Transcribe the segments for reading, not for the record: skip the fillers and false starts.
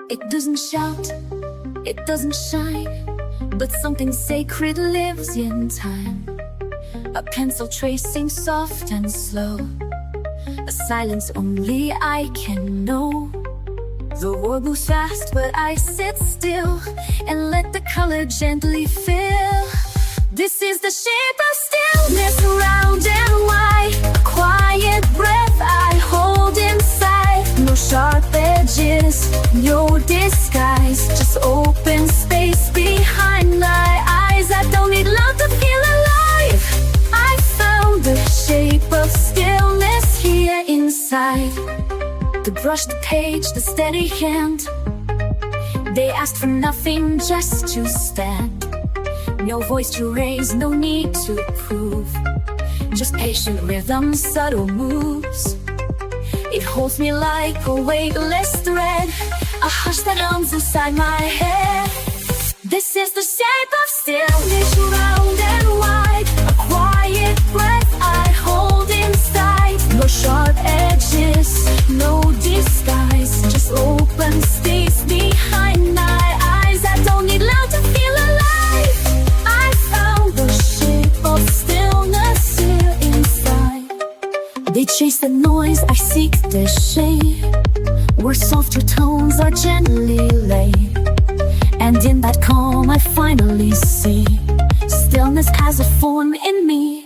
It doesn't shout, it doesn't shine, but something sacred lives in time. A pencil tracing soft and slow, a silence only I can know. The world moves fast, but I sit still and let the color gently fill. This is the shape of stillness, round and wide. A quiet breath I hold inside. No sharp edges, no disguise, just open space behind my eyes. I don't need love to feel alive. I found the shape of stillness here inside. The brush, the page, the steady hand, they asked for nothing, just to stand. No voice to raise, no need to prove, just patient rhythm, subtle moves. It holds me like a weightless thread, a hush that hums inside my head. This is the shape of stillness, round and wide. A quiet breath I hold inside. No sharp edges, no disguise, just open space behind my eyes. I don't need love to feel alive. I found the shape of stillness here inside. They chase the noise, I seek the shade, where softer tones are gently laid. And in that calm I finally see stillness has a form in me.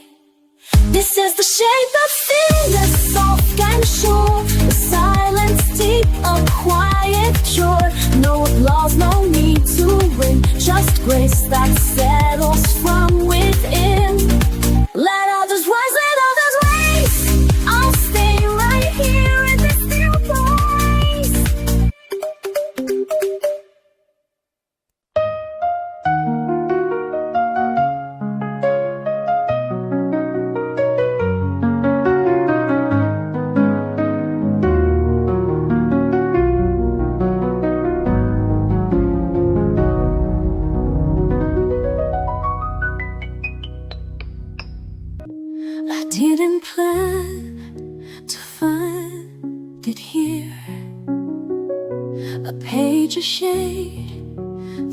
This is the shape of stillness, soft and sure. The silence deep, a quiet cure. No applause, no need to win, just grace that settles from within. Let others rise, let others raise. I'll stay right here in this still place. I didn't plan to find it here. A page, a shade,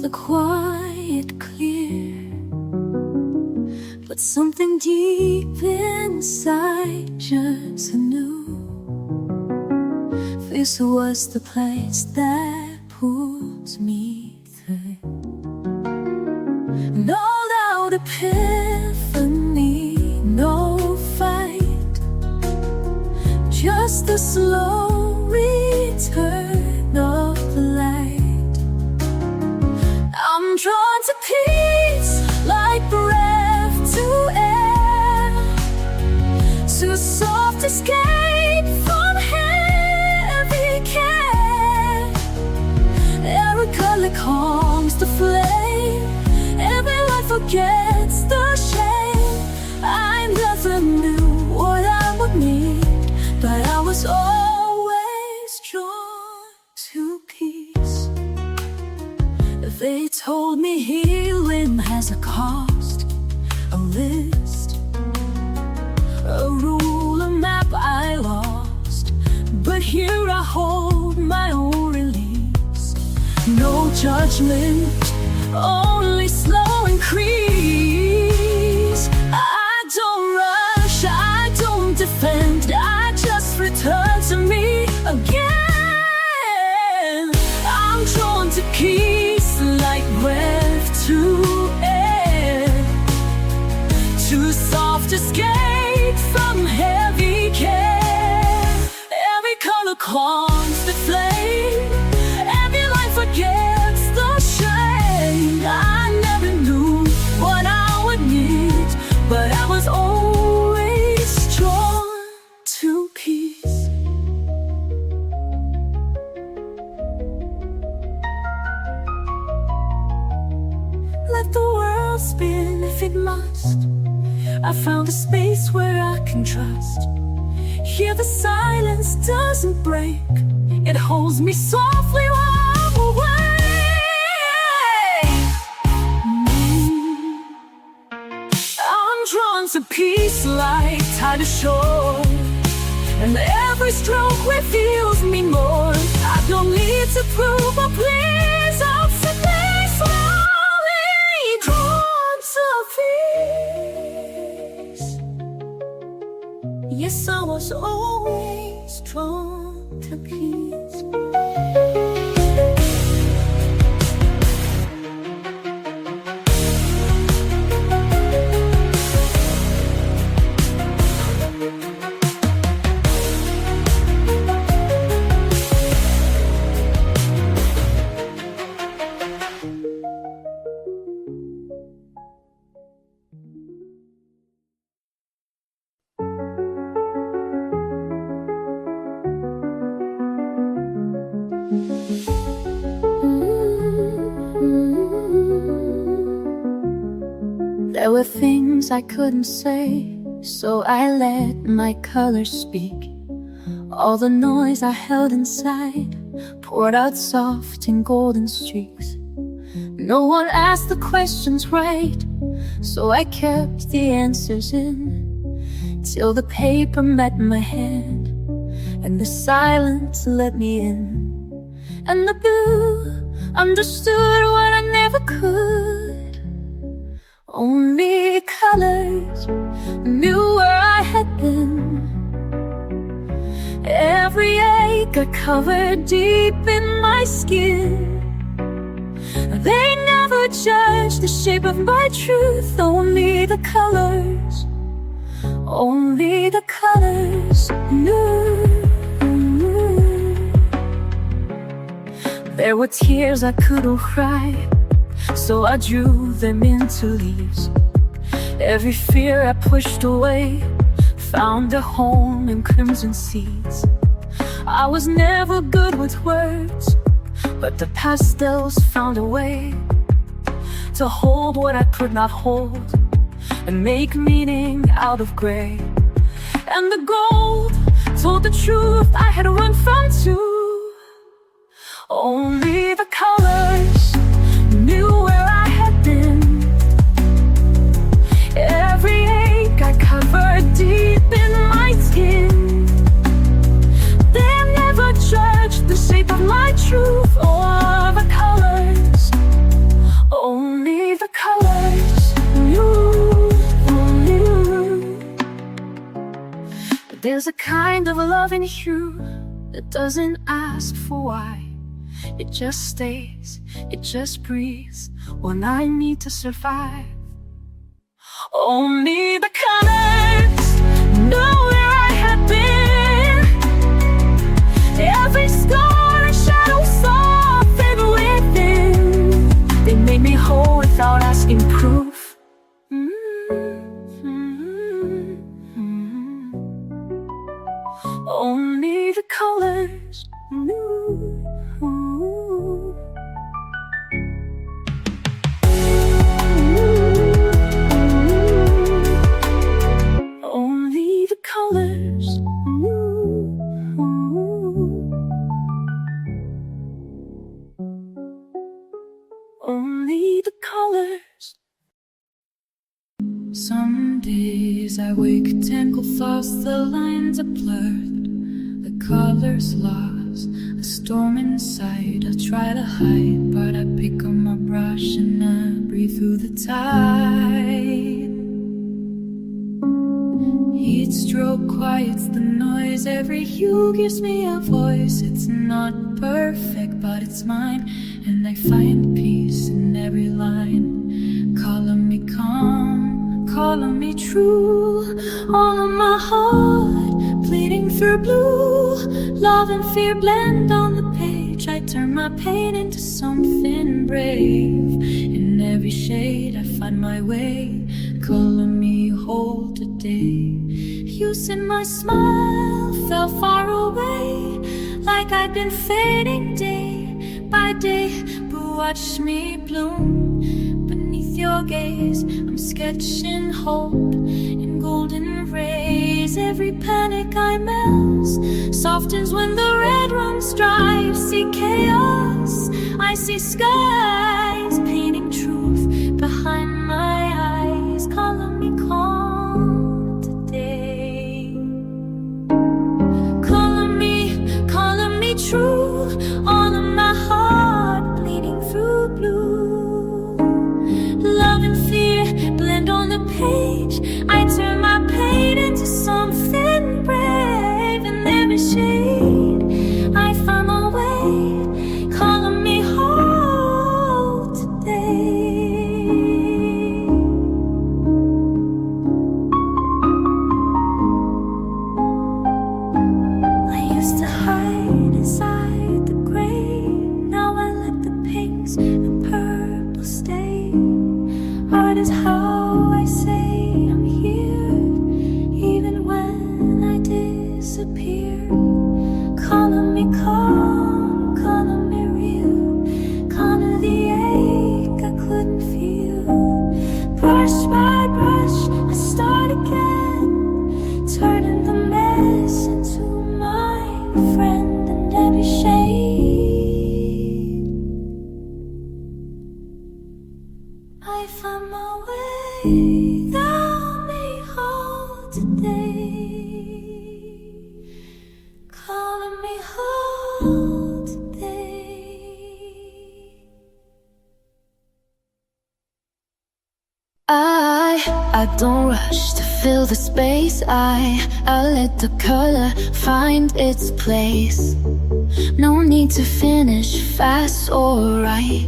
the quiet clear. But something deep inside just knew this was the place that pulls me through. No loud epiphany, no fight, just the slow return of the light. I'm drawn to peace like breath to air, to soft escape from heavy care. Every color calms the flame, every light forgets the shame. I never knew what I would need, but I was always drawn to peace. They told me healing has a cost, a list, a rule, a map I lost. But here I hold my own release. No judgment, only slow increase. I don't rush, I don't defend, I just return to me again. I'm drawn to peace like breath to air, to soft escape from heavy care. Every color calms the flame, every light forgets the shame. I never knew what I would need, but I was always drawn to peace. Let the world spin if it must. I found a space where I can trust. Here the silence doesn't break, it holds me softly while I'm away. I'm drawn to peace like tide ashore, and every stroke reveals me more. I don't need to prove a place of simply slowly drawn to peace. Yes, I was always drawn to peace. There were things I couldn't say, so I let my colors speak. All the noise I held inside poured out soft in golden streaks. No one asked the questions right, so I kept the answers in, till the paper met my hand and the silence let me in. And the blue understood what I never could. Only colors knew where I had been. Every ache I covered deep in my skin. They never judged the shape of my truth. Only the colors knew. There were tears I couldn't cry, so I drew them into leaves. Every fear I pushed away found a home in crimson seeds. I was never good with words, but the pastels found a way to hold what I could not hold and make meaning out of gray. And the gold told the truth I had run from too. Only the colors knew where I had been. Every ache I covered deep in my skin. They never judged the shape of my truth or the colors. Only the colors knew. But there's a kind of love in you that doesn't ask for why. It just stays, it just breathes when I need to survive. Only the colors know where I had been. Every scar and shadow saw favor within. They made me whole without asking proof. Only the colors knew. Only the colors knew. Only the colors. Some days I wake, tangled thoughts, the lines are blurred, the colors lost, a storm inside. I try to hide, but I pick up my brush and I breathe through the tide. Each stroke quiets the noise, every hue gives me a voice. It's not perfect, but it's mine, and I find peace in every line. Calling me calm, calling me true. All of my heart bleeding through blue. Love and fear blend on the page. I turn my pain into something brave. In every shade I find my way. Calling me whole today. You said my smile fell far away, like I'd been fading day by day. But watch me bloom beneath your gaze. I'm sketching hope in golden rays. Every panic I melt softens when the red runs dry. I see chaos, I see skies, painting truth behind my eyes. Calling me calm today. disappear. Calling me calm, calling me real, calling the ache I couldn't feel. Brush by brush, I start again, turning the mess into my friend in every shade. I find my way, thou may hold today, calling me hold today. I don't rush to fill the space. I let the color find its place. No need to finish fast or right.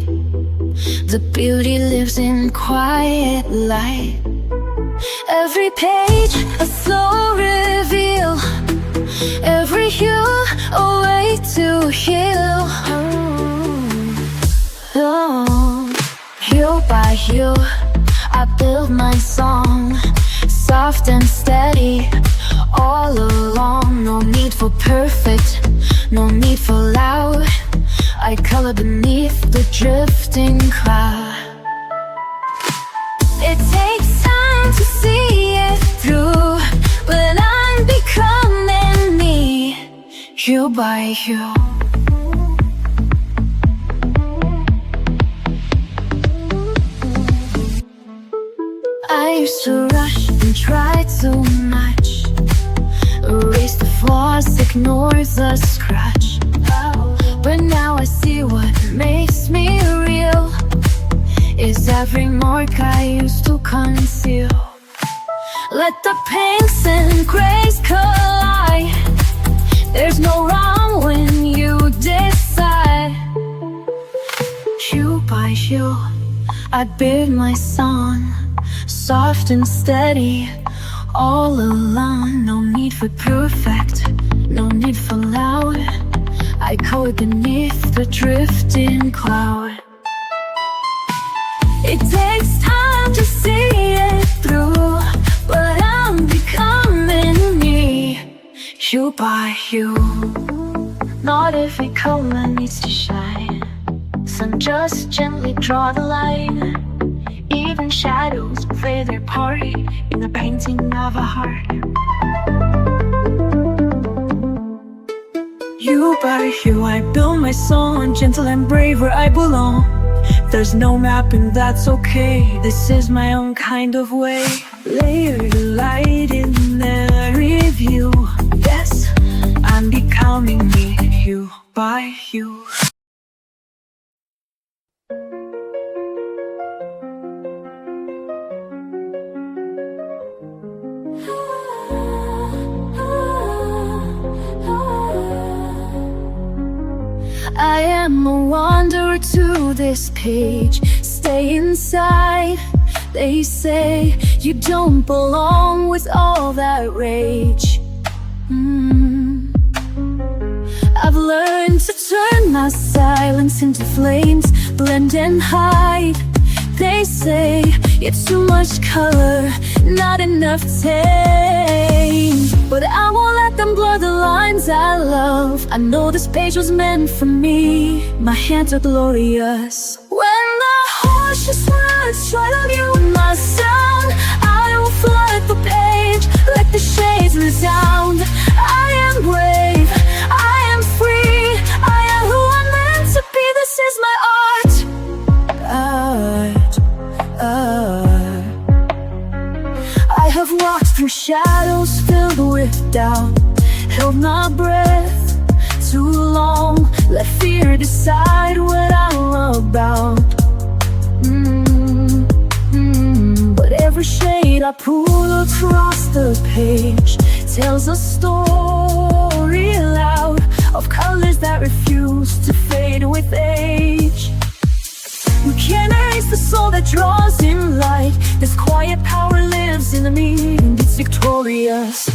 The beauty lives in quiet light. Every page a slow reveal, every hue a way to heal. Oh, hue by hue I build my song, soft and steady all along. No need for perfect, no need for loud. I color beneath the drifting cloud. It takes time to see it through, but I'm becoming me, hue by hue. I used to rush and try too much, erase the flaws, ignore the scratch. But now I see what makes me real is every mark I used to conceal. Let the pinks and grays collide. There's no wrong when you decide. Hue by hue I build my song, soft and steady all along. No need for perfect, no need for loud. I color beneath the drifting cloud. It takes time to see it through, but I'm becoming me, hue by hue. Not every color needs to shine, some just gently draw the line. Even shadows play their part in the painting of a heart. Hue by hue I build my song, gentle and brave where I belong. There's no map and that's okay, this is my own kind of way. Layered light in every view, yes, I'm becoming me, hue by hue. I am a wanderer to this page. Stay inside, they say. You don't belong with all that rage. I've learned to turn my silence into flames, blend and hide. They say it's too much color, not enough tame. But I won't let them blur the lines I love. I know this page was meant for me. My hands are glorious. When the harshest words try to mute my sound, I will flood the page, let the shades resound. I am brave, I am free, I am who I'm meant to be. This is my art. I have walked through shadows filled with doubt, held my breath too long, let fear decide what I'm about. But every shade I pull across the page tells a story loud of colors that refuse to fade with age. We can't erase the soul that draws in light. This quiet power lives in me and it's victorious.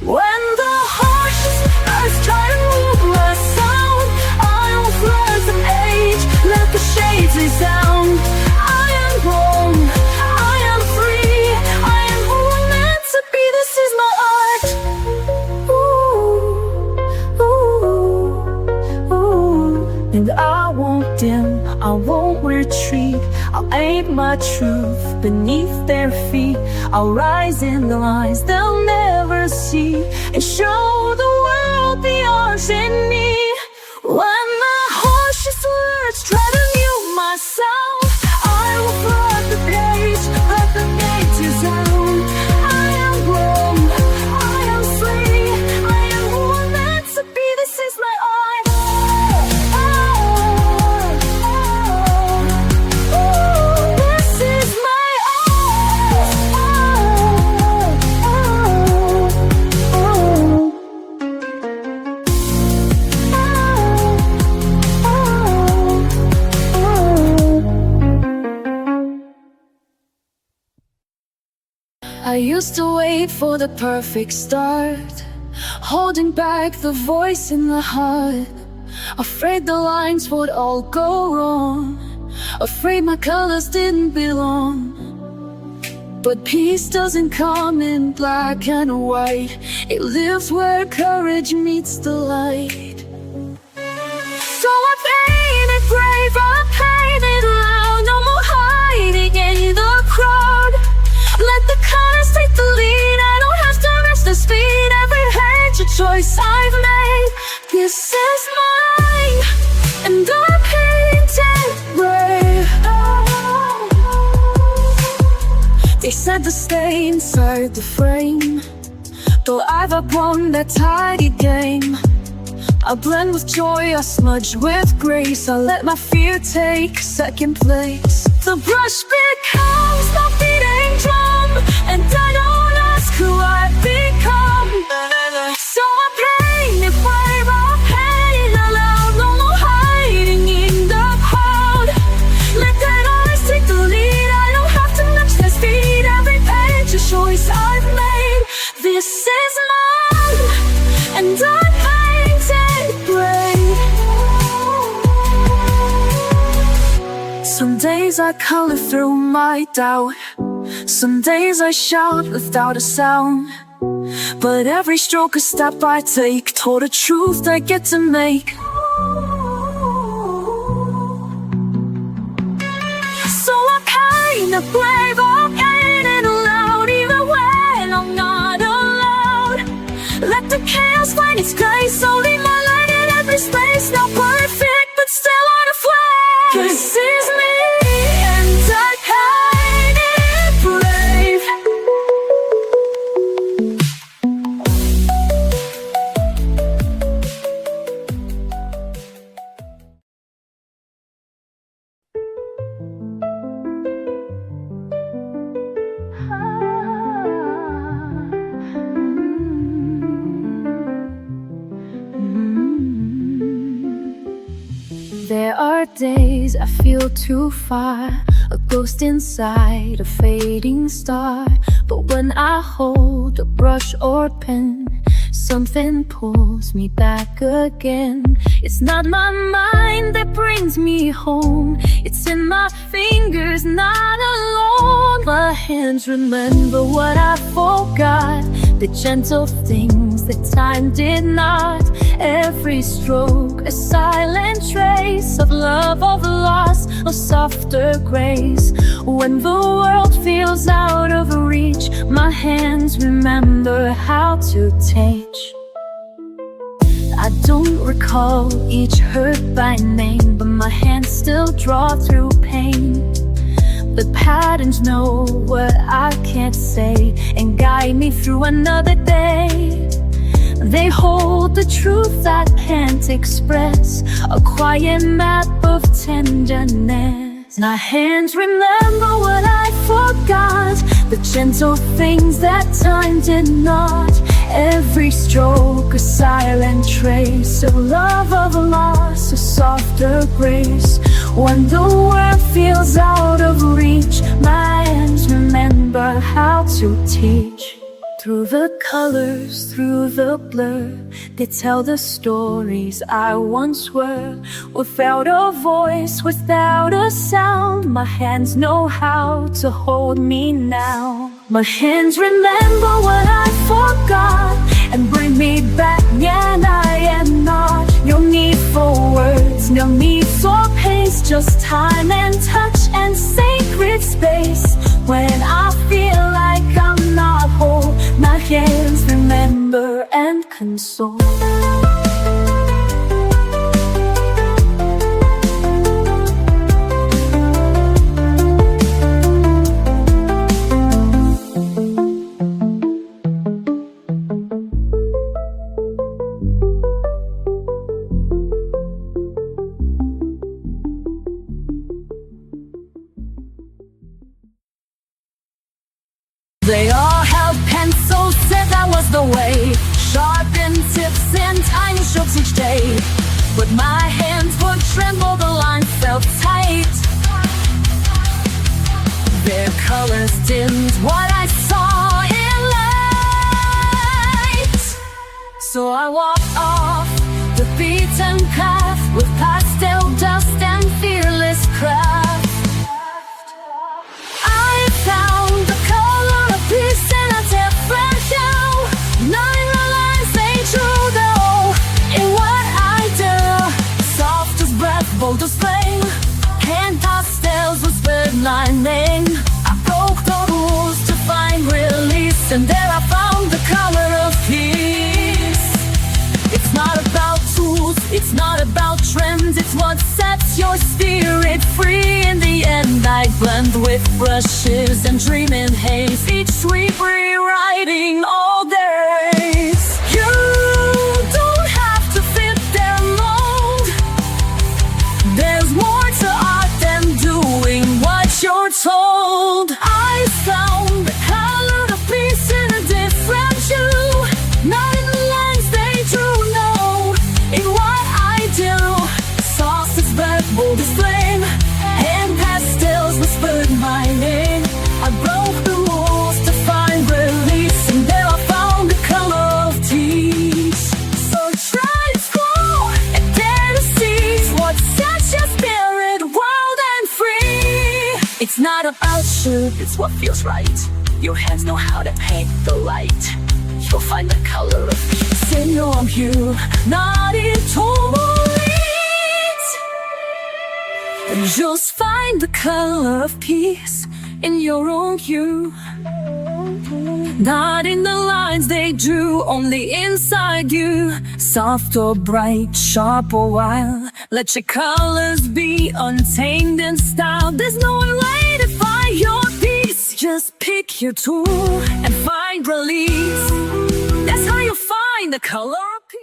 When the harshest words try to move my sound, I will flood the page, let the shades resound. I am born, I am free, I am who I'm meant to be. This is my art. Ooh. ain't my truth beneath their feet. I'll rise in the lines they'll never see, and show the world the arts in me. When the harshest words try to mute my sound, I will flood the page, let the nature sound. I am grown, I am free, I am who I'm meant to be. This is my art. This is my I used to wait for the perfect start, holding back the voice in the heart, afraid the lines would all go wrong, afraid my colors didn't belong. But peace doesn't come in black and white, it lives where courage meets the light. So I painted brave, I painted loud, no more hiding in the crowd. Let the colors take the lead, I don't have to rush the speed. Every page a choice I've made, this is mine, and I painted brave. They said to stay inside the frame, though I've outgrown that tidy game. I blend with joy, I smudge with grace, I let my fear take second place. The brush becomes the beating drum, and I don't ask who I've become. So I paint it brave, I paint it aloud, no more hiding in the crowd. Let that eyes take the lead, I don't have to match their speed. Every page a choice I've made, this is mine, and I painted brave. Some days I color through my doubt, some days I shout without a sound. But every stroke a step I take toward a truth I get to make. So I paint it brave, I paint it aloud, even when I'm not allowed. Let the chaos find its grace, so leave my light in every space. Not perfect, but still on a flame. This is me, and I paint it brave. There are days I feel too far, a ghost inside a fading star. But when I hold a brush or pen, something pulls me back again. It's not my mind that brings me home, it's in my fingers, not alone. My hands remember what I forgot, the gentle things that time did not. Every stroke a silent trace of love, of loss, of softer grace. When the world feels out of reach, my hands remember how to teach. I don't recall each hurt by name, but my hands still draw through pain. The patterns know what I can't say and guide me through another day. They hold the truth I can't express, a quiet map of tenderness. My hands remember what I forgot, the gentle things that time did not. Every stroke a silent trace of love, of loss, a softer grace. When the world feels out of reach, my hands remember how to teach. Through the colors, through the blur, they tell the stories I once were. Without a voice, without a sound, my hands know how to hold me now. My hands remember what I forgot and bring me back, and I am not. No need for words, no need for pain. space, just time and touch and sacred space. When I feel like I'm not whole, my hands remember and console. They all held pencils, said that was the way. Sharpened tips and tiny strokes each day. But my hands would tremble, the line felt tight. Their colors dimmed what I saw in light. So I walked off the beaten path with pastel dust and fearless craft. I found the color of peace in a different hue. Nine lines they drew though in what I do. Soft as breath, bold as flame. Pan pastels whispered my name. I broke the rules to find release, and there I found the color of peace. It's not about tools, it's not about trends, it's what sets your spirit free. In the end I blend with brushes and dream in haze, each sweep rewriting all days. You don't have to fit their mold. There's more to art than doing what you're told. I found the color of peace in a different hue. Not in the lines they drew, no, in what I do. Soft as breath, bold as flame. And pastels whispered my name. I broke the rules to find release, and there I found the color of peace. So try to scroll and dare to seize what sets your spirit wild and free. It's not about shoot, it's what feels right. Your hands know how to paint the light. You'll find the color of peace in your own hue, not in tourmaline. Just find the color of peace in your own hue. Not in the lines they drew, only inside you. Soft or bright, sharp or wild, let your colors be untamed in style. There's no way to find your peace. Just pick your tool and find release. That's how you find the color of peace.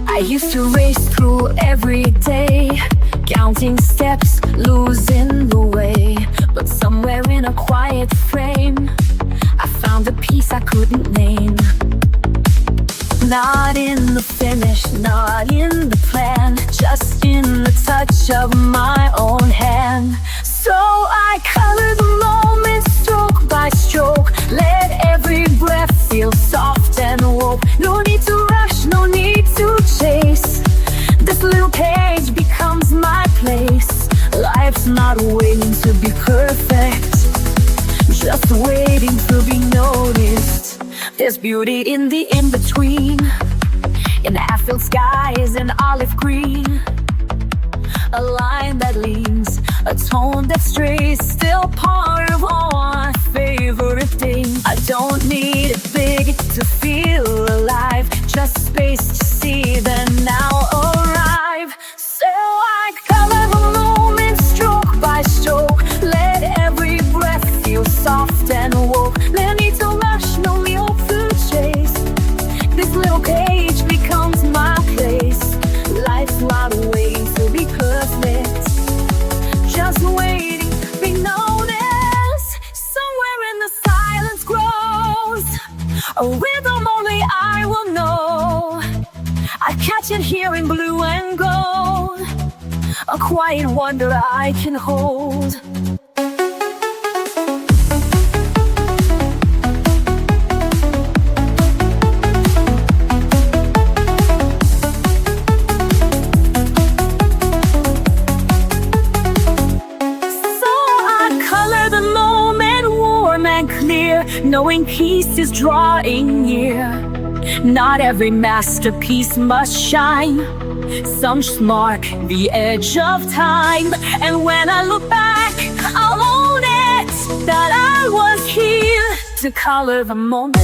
I used to race through every day, counting steps, losing the way. But somewhere in a quiet frame, I found a peace I couldn't name. Not in the finish, not in the plan, just in the touch of my own hand. So I color the moment stroke by stroke. Let every breath feel soft and woke. No need to rush, no need to chase. This little page becomes my place. Life's not waiting to be perfect, just waiting to be noticed. There's beauty in the in-between, in half-filled skies and olive green. A line that leans, a tone that strays, still part of all my favorite things. I don't need it big to feel alive, just space to see the now arrive. So I color the moment stroke by stroke. Let every breath feel soft and woke. No need to rush, no need to chase. This little page becomes my place. Life's not waiting to be perfect, just waiting to be noticed. Somewhere in the silence grows a rhythm only I will know. I catch it here in blue and gold, a quiet wonder I can hold. knowing peace is drawing near. Not every masterpiece must shine. Some just mark the edge of time. And when I look back, I'll own it, that I was here to color the moment.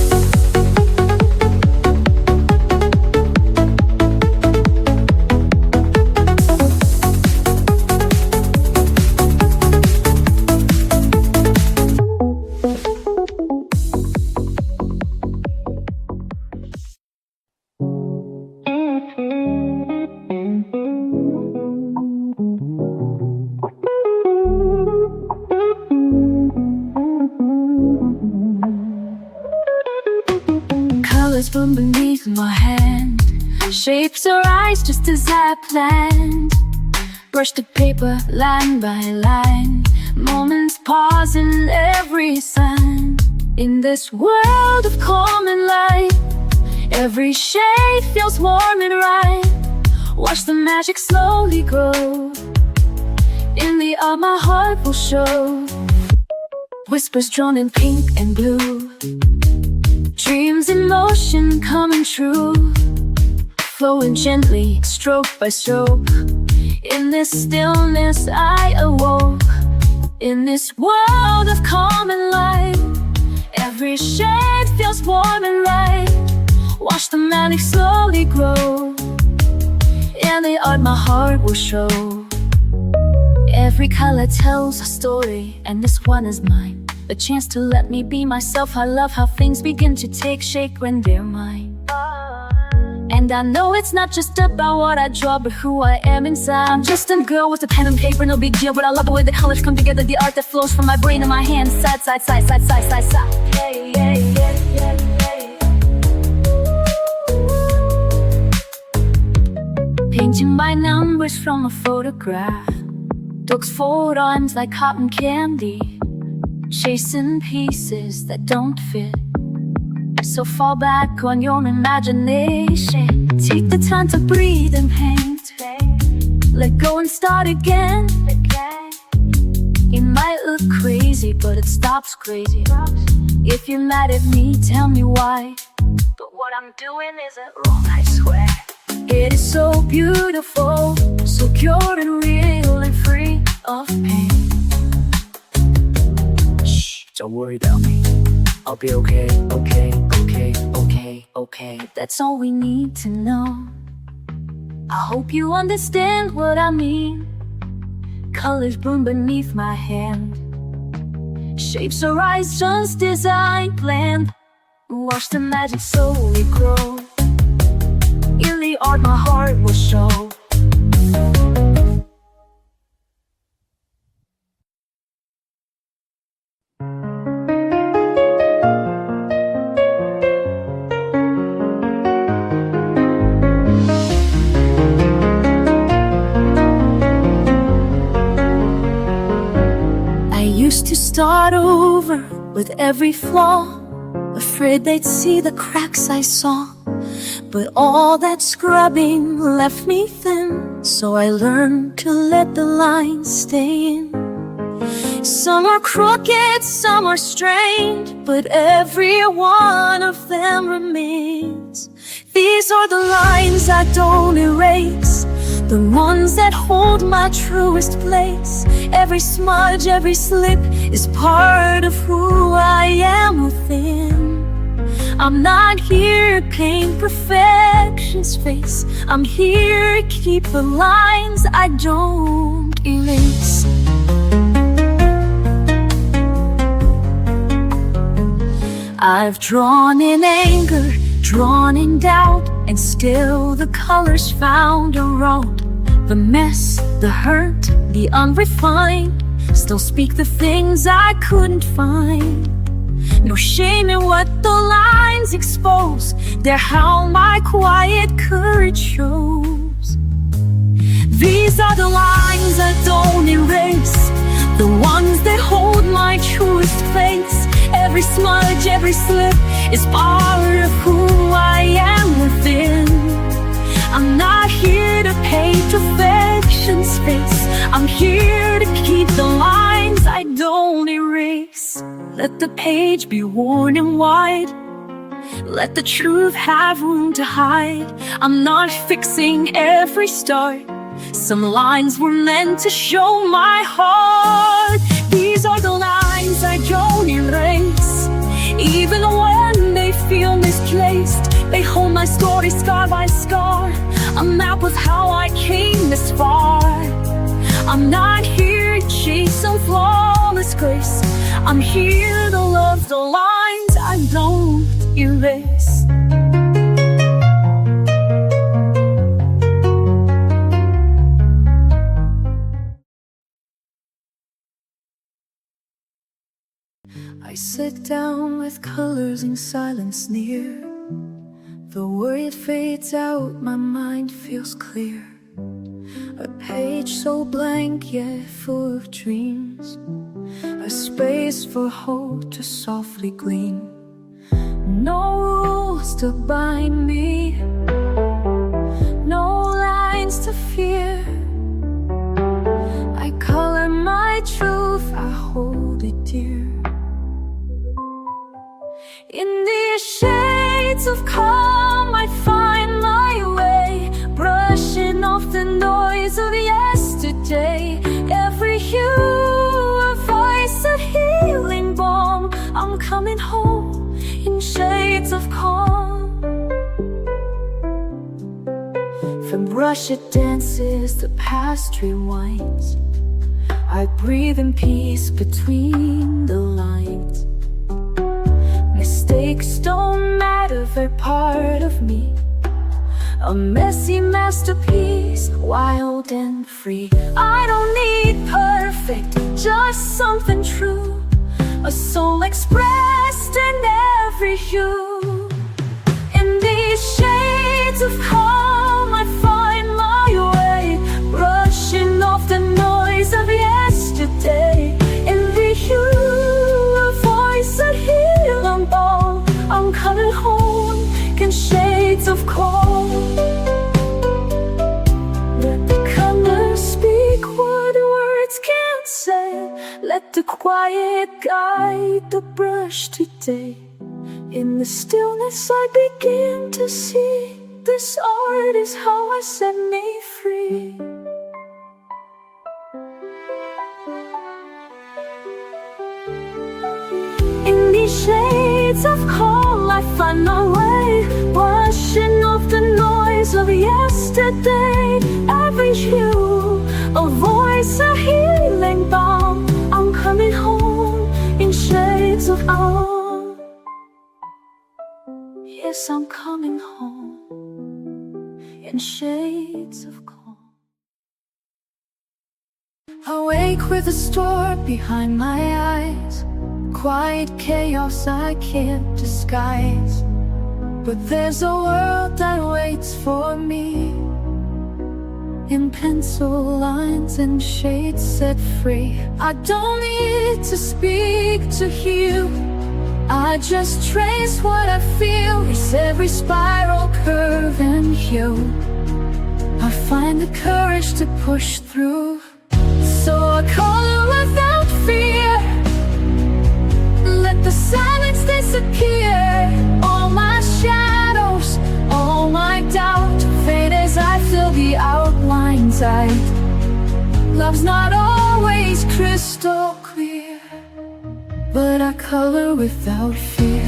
Colors from beneath my hand, shapes arise just as I planned. Brush the paper line by line, moments pause in every sign. In this world of common light, every shade feels warm and right. Watch the magic slowly grow. In the art my heart will show. Whispers drawn in pink and blue, dreams in motion coming true, flowing gently, stroke by stroke. In this stillness I awoke. In this world of common light, every shade feels warm and right. Watch the magic slowly grow. In the art my heart will show. Every color tells a story, and this one is mine. A chance to let me be myself. I love how things begin to take shape when they're mine. And I know it's not just about what I draw, but who I am inside. I'm just a girl with a pen and paper, no big deal. But I love the way the colors come together, the art that flows from my brain and my hands. Side, side, side, side, side, side, side. Hey, hey, hey, hey, hey. Painting by numbers from a photograph, dogs fold arms like cotton candy, chasing pieces that don't fit. So fall back on your imagination. Take the time to breathe and paint. Let go and start again. It might look crazy, but it stops crazy. If you're mad at me, tell me why. But what I'm doing isn't wrong, I swear. It is so beautiful, so pure and real and free of pain. Don't worry about me, I'll be okay, okay, okay, okay, okay. That's all we need to know. I hope you understand what I mean. Colors bloom beneath my hand, shapes arise just as I planned. Watch the magic slowly grow. In the art my heart will show. Used to start over with every flaw, afraid they'd see the cracks I saw. But all that scrubbing left me thin, so I learned to let the lines stay in. Some are crooked, some are strained, but every one of them remains. These are the lines I don't erase, the ones that hold my truest place. Every smudge, every slip is part of who I am within. I'm not here to paint perfection's face, I'm here to keep the lines I don't erase. I've drawn in anger, drawn in doubt, and still the colors found a road. The mess, the hurt, the unrefined still speak the things I couldn't find. No shame in what the lines expose, they're how my quiet courage shows. These are the lines I don't erase, the ones that hold my truest place. Every smudge, every slip is part of who I am within. I'm not here to paint perfection's face, I'm here to keep the lines I don't erase. Let the page be worn and wide. Let the truth have room to hide. I'm not fixing every start. Some lines were meant to show my heart. These are the lines I don't erase. Even when they feel misplaced, they hold my story scar by scar. A map of how I came this far. I'm not here to chase some flawless grace. I'm here to love the lines I don't erase. I sit down with colors in silence near. The worry fades out, my mind feels clear. A page so blank yet full of dreams. A space for hope to softly gleam. No rules to bind me. No lines to fear. I color my truth, I hold it dear. In these shades of calm I find my way, brushing off the noise of yesterday. Every hue a voice, a healing balm. I'm coming home in shades of calm. From brush it dances, the past rewinds. I breathe in peace between the lines. Mistakes don't matter, they're part of me. A messy masterpiece, wild and free. I don't need perfect, just something true. A soul expressed in every hue. In these shades of calm I find my way, brushing off the noise of yesterday. In the hue a voice, a healing balm. I'm coming home in shades of calm. Let the colors speak what words can't say. Let the quiet guide the brush today. In the stillness I begin to see, this art is how I set me free. In these shades of calm I find my way, brushing off the noise of yesterday. Every hue, a voice, a healing balm. I'm coming home in shades of calm. Yes, I'm coming home in shades of calm. Awake with a storm behind my eyes, quiet chaos I can't disguise. But there's a world that waits for me, in pencil lines and shades set free. I don't need to speak to heal, I just trace what I feel. It's every spiral, curve and hue. I find the courage to push through. So I color without fear. Let the silence disappear. All my shadows, all my doubt fade as I fill the outlines out. Love's not always crystal clear, but I color without fear.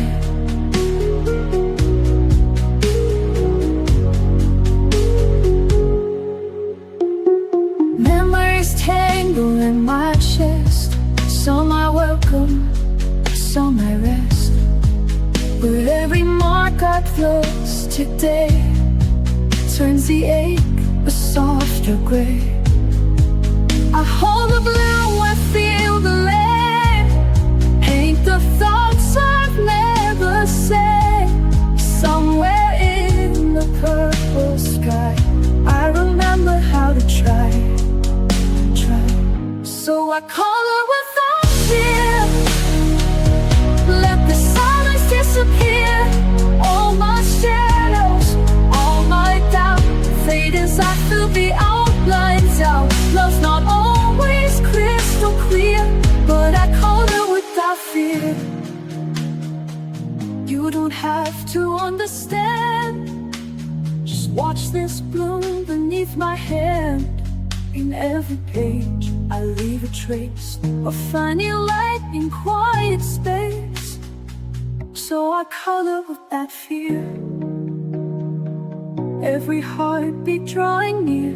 Memories tangle in my chest. Some I welcome, some I rest. But every mark I close today turns the ache a softer gray. I hold the blue, I feel the lead. Paint the thoughts I've never said. Somewhere in the purple sky I remember how to try. So I color without fear. Let the silence disappear. All my shadows, all my doubt fade as I fill the outlines out. Love's not always crystal clear, watch this bloom beneath my hand. In every page I leave a trace of finding light in quiet space. So I color without fear, every heartbeat drawing near,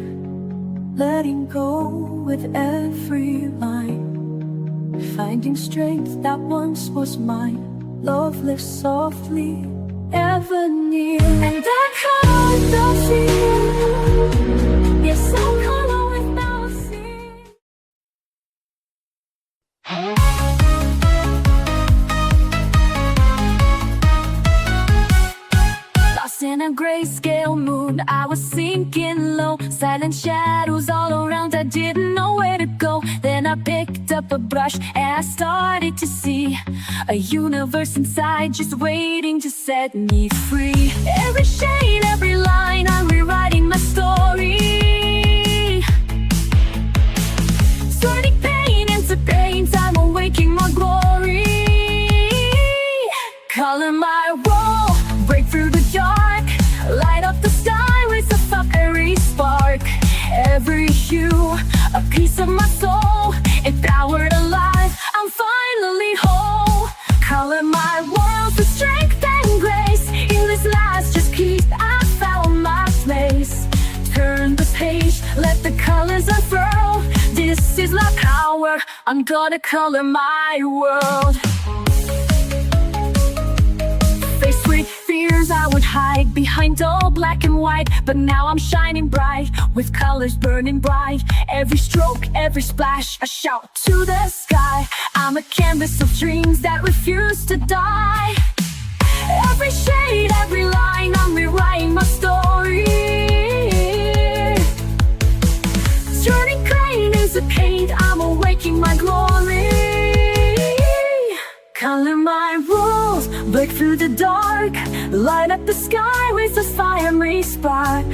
letting go with every line, finding strength that once was mine. Love lives softly, ever near. And I color without fear. Yes, I color without fear. Lost in a grayscale mood, I was sinking low. Silent shadows all around, I didn't know where to go. Then I picked up a brush and I started to see a universe inside just waiting to set me free. Every shade, every line, I'm rewriting my story, turning pain into paint, I'm awaking my glory. Color my world, break through the dark, light up the sky with a fiery spark. Every hue, a piece of my soul, empowered, alive, I'm finally whole. Color my world with strength and grace. In this last just piece, I found my place. Turn the page, let the colors unfurl. This is my power, I'm gonna color my world. Faced with fears I would hide behind all black and white, but now I'm shining bright, with colors burning bright. Every stroke, every splash, a shout to the sky. I'm a canvas of dreams that refuse to die. Every shade, every line, I'm rewriting my story, turning pain into paint, I'm awaking my glory. Color my rules, break through the dark, light up the sky with a fiery spark.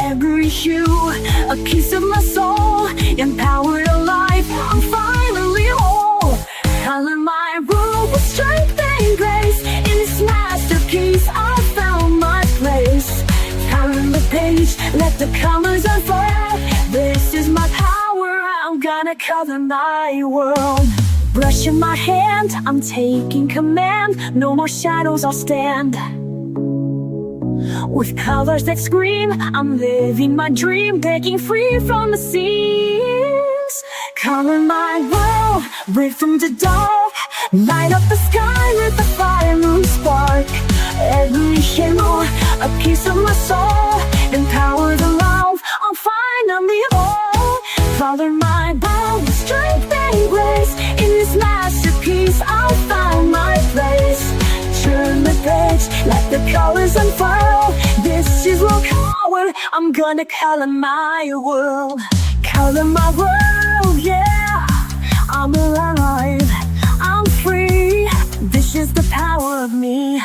Every hue, a piece of my soul, empowered, alive, I'm finally whole. Color my rule with strength and grace. In this masterpiece, I found my place. Turn the page, let the colors unfurl. This is my power, I'm gonna color my world. Brush in my hand, I'm taking command. No more shadows, I'll stand. With colors that scream, I'm living my dream, breaking free from the seams. Color my world, break from the dark, light up the sky with a fiery spark. Every hue, a piece of my soul, empowered, alive, I'm finally whole. Color my world with strength and grace. In this masterpiece, I found my place. Turn the page, let the colors unfurl. This is real power, I'm gonna color my world. Color my world, yeah. I'm alive, I'm free. This is the power of me.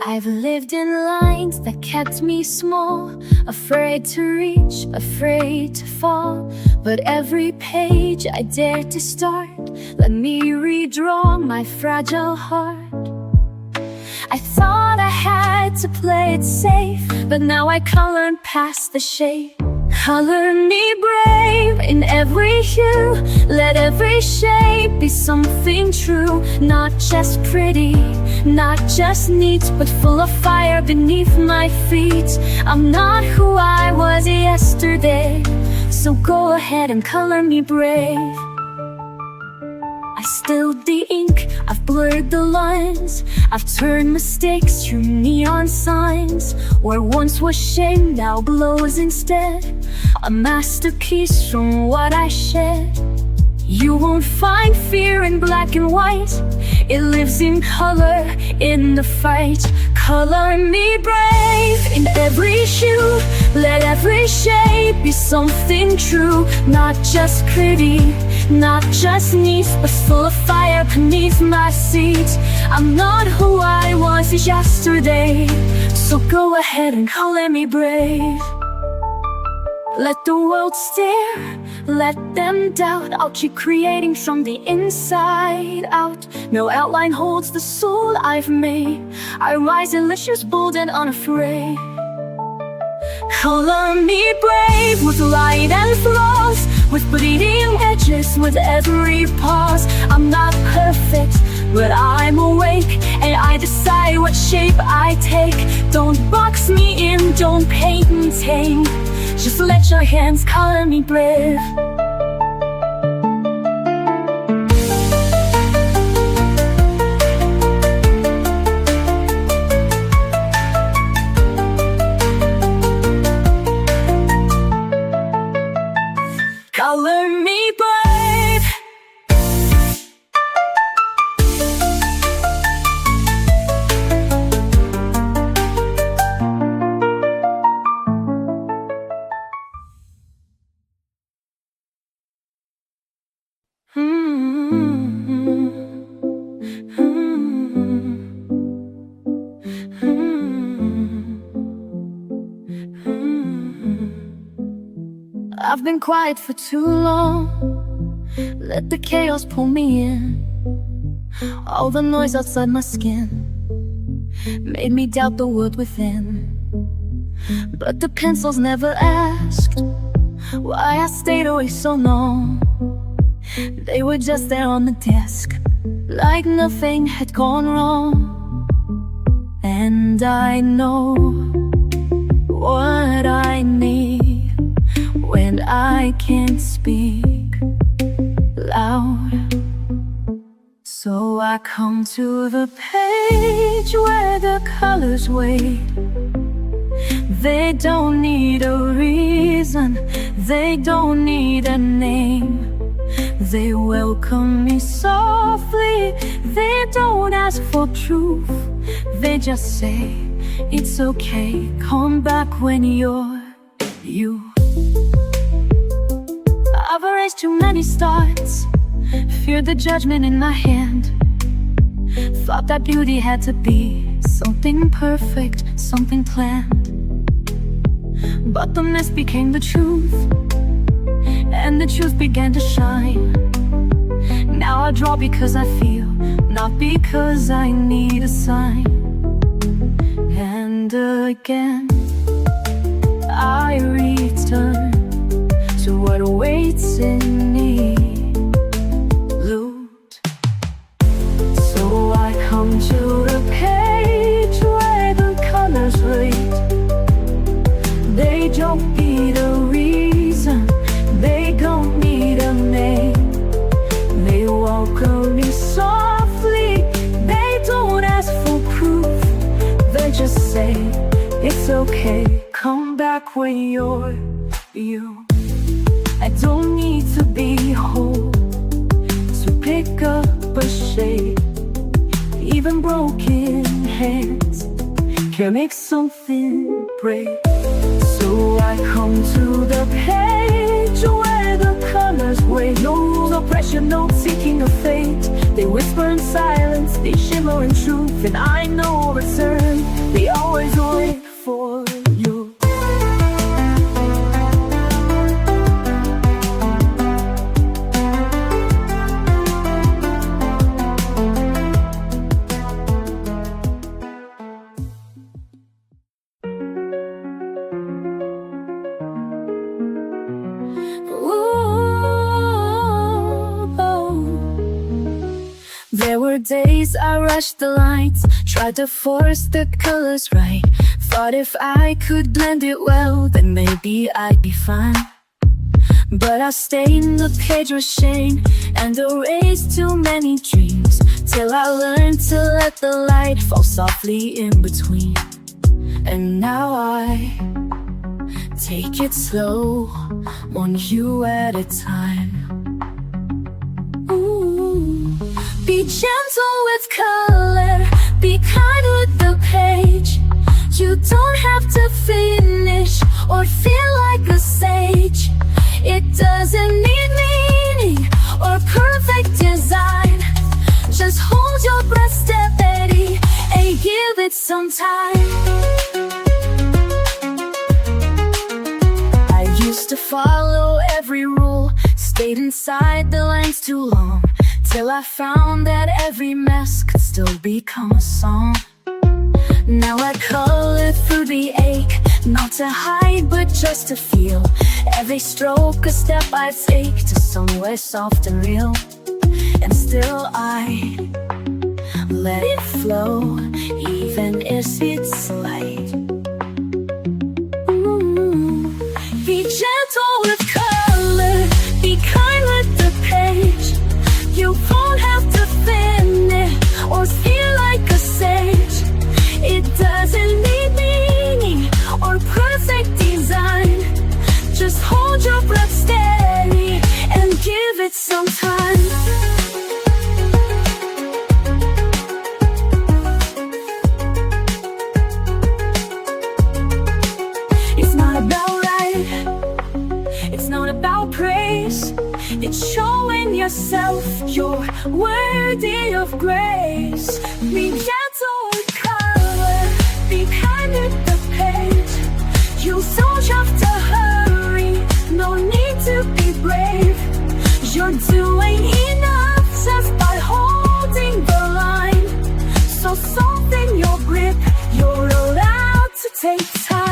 I've lived in lines that kept me small, afraid to reach, afraid to fall. But every page I dared to start, let me redraw my fragile heart. I thought I had to play it safe, but now I colored past the shade. Color me brave in every hue, let every shape be something true. Not just pretty, not just neat, but full of fire beneath my feet. I'm not who I was yesterday, so go ahead and color me brave. I spilled the ink, I've blurred the lines, I've turned mistakes to neon signs. Where once was shame, now glows instead, a masterpiece from what I shed. You won't find fear in black and white, it lives in color, in the fight. Color me brave in every hue, let every shape be something true. Not just pretty, not just neat, but full of fire beneath my seat. I'm not who I was yesterday, so go ahead and color me brave. Let the world stare, let them doubt. I'll keep creating from the inside out. No outline holds the soul I've made. I rise delicious, bold and unafraid. Color me brave with light and flaws, with bleeding edges with every pause. I'm not perfect, but I'm awake, and I decide what shape I take. Don't box me in, don't paint me tame. Just let your hands color me brave. Color me brave. I've been quiet for too long. Let the chaos pull me in. All the noise outside my skin made me doubt the world within. But the pencils never asked why I stayed away so long. They were just there on the desk, like nothing had gone wrong. And I know what I need when I can't speak loud. So I come to the page where the colors wait. They don't need a reason, they don't need a name. They welcome me softly, they don't ask for proof. They just say, it's okay, come back when you're you. I've erased too many starts, feared the judgment in my hand. Thought that beauty had to be something perfect, something planned. But the mess became the truth, and the truth began to shine. Now I draw because I feel, not because I need a sign. And again I return to what awaits in me, loot. So I come to the page where the colors rate. They don't need a reason, they don't need a name. They welcome me softly, they don't ask for proof. They just say, it's okay, come back when you're you. I don't need to be whole to pick up a shade. Even broken hands can make something break. So I come to the page where the colors wait. No rules or pressure, no seeking of fate. They whisper in silence, they shimmer in truth. And I know return, they always wait for you. There were days I rushed the lights, tried to force the colors right. Thought if I could blend it well, then maybe I'd be fine. But I stained the page with shame and erased too many dreams, till I learned to let the light fall softly in between. And now I take it slow, one hue at a time. Be gentle with color, be kind with the page. You don't have to finish or feel like a sage. It doesn't need meaning or perfect design. Just hold your breath steady and give it some time. I used to to follow every rule, stayed inside the lines too long, till I found that every mess could still become a song. Now I color through the ache, not to hide but just to feel. Every stroke a step I take to somewhere soft and real. And still I let it flow, even if it's light. Be gentle with color, be kind with the page. You won't have to thin it or feel like a sage. It doesn't need meaning or perfect design. Just hold your breath steady and give it some time. It's not about right, it's not about praise. It's showing yourself you're worthy of grace. Be gentle with color, be kind with the page. You don't have to hurry, no need to be brave. You're doing enough just by holding the line. So soften your grip, you're allowed to take time.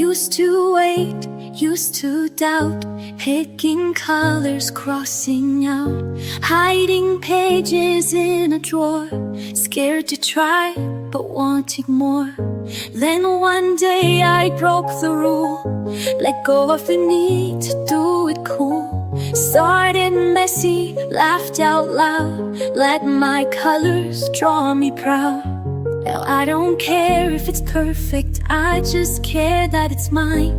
Used to wait, used to doubt, picking colors, crossing out, hiding pages in a drawer, scared to try, but wanting more. Then one day I broke the rule, let go of the need to do it cool. Started messy, laughed out loud, let my colors draw me proud. Now I don't care if it's perfect, I just care that it's mine.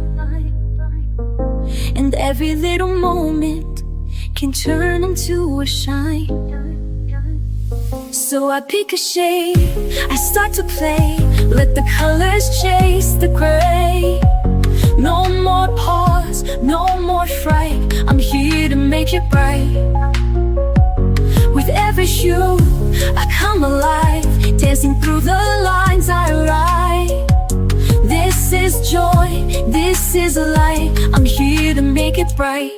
And every little moment can turn into a shine. So I pick a shade, I start to play, let the colors chase the gray. No more pause, no more fright, I'm here to make it bright. With every hue, I come alive, dancing through the lines I write. This is joy, this is light, I'm here to make it bright.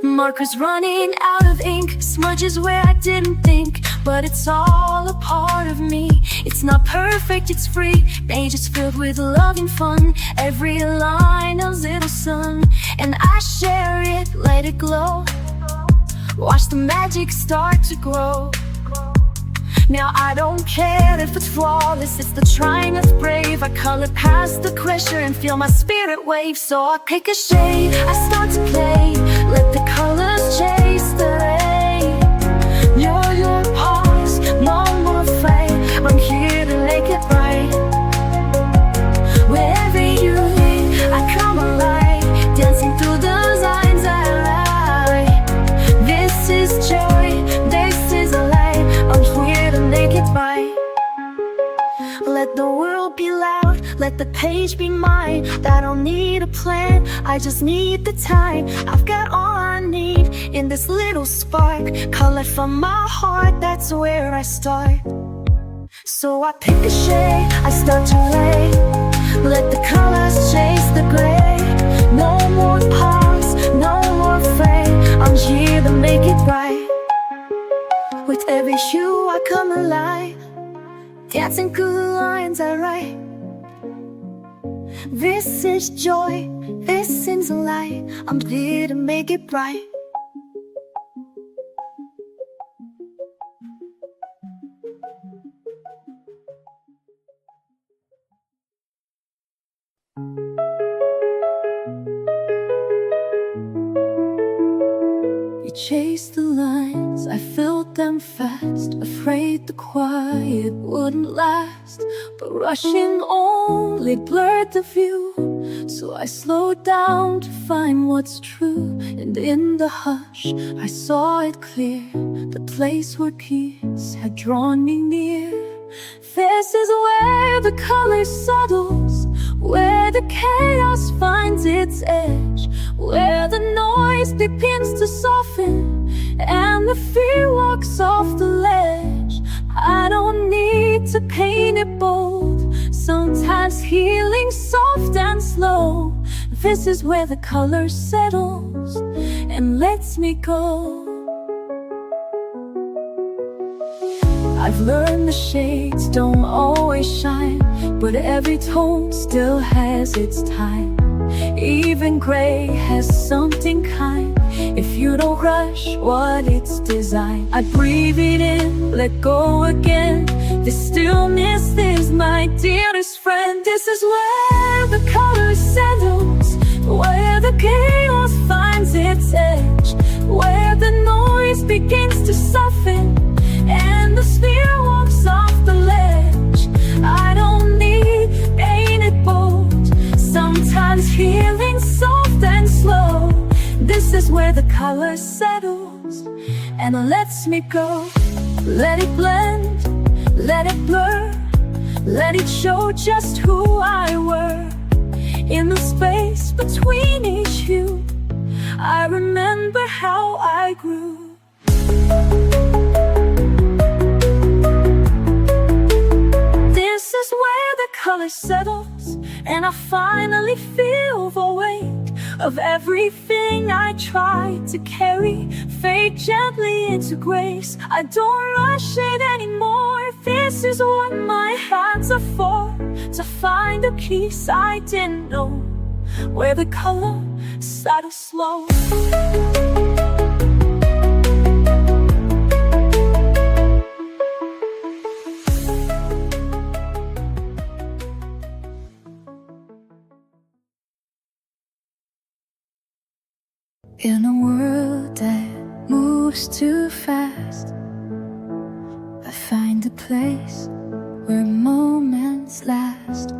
Markers running out of ink, smudges where I didn't think, but it's all a part of me. It's not perfect, it's free, pages filled with love and fun. Every line a little sun, and I share it, let it glow. Watch the magic start to grow. Now I don't care if it's flawless, it's the trying that's brave. I color past the pressure and feel my spirit wave. So I pick a shade, I start to play, let the colors chase the rain. Your pause, no more fight, I'm here to make it right. Wherever you live, I come alive, dancing through the lines I write. This is joy, this is a light, I'm here to make it right. Let the world be loud, let the page be mine. I don't need a plan, I just need the time. I've got all I need in this little spark. Color from my heart, that's where I start. So I pick a shade, I start to lay, let the colors chase the gray. No more pause, no more fray, I'm here to make it right. With every hue I come alive, dancing through the lines I write. This is joy, this is light, I'm here to make it bright. You chased the lines, I filled them fast, afraid the quiet wouldn't last. But rushing only blurred the view, so I slowed down to find what's true. And in the hush, I saw it clear, the place where peace had drawn me near. This is where the color settles, where finds its edge, where the noise begins to soften and the fear walks off the ledge. I don't need to paint it bold, sometimes healing soft and slow. This is where the color settles and lets me go. I've learned the shades don't always shine, but every tone still has its time. Even gray has something kind, if you don't rush what it's designed. I breathe it in, let go again. This stillness is my dearest friend. This is where the color settles, where the chaos finds its edge, where the noise begins to soften and the spear walks off the ledge. I don't need painted bold, sometimes healing soft and slow. This is where the color settles and lets me go. Let it blend, let it blur, let it show just who I were. In the space between each hue, I remember how I grew. This is where the color settles and I finally feel the weight of everything I tried to carry. Fade gently into grace, I don't rush it anymore. This is what my hands are for, to find a piece I didn't know, where the color settles slow. In a world that moves too fast, I find a place where moments last.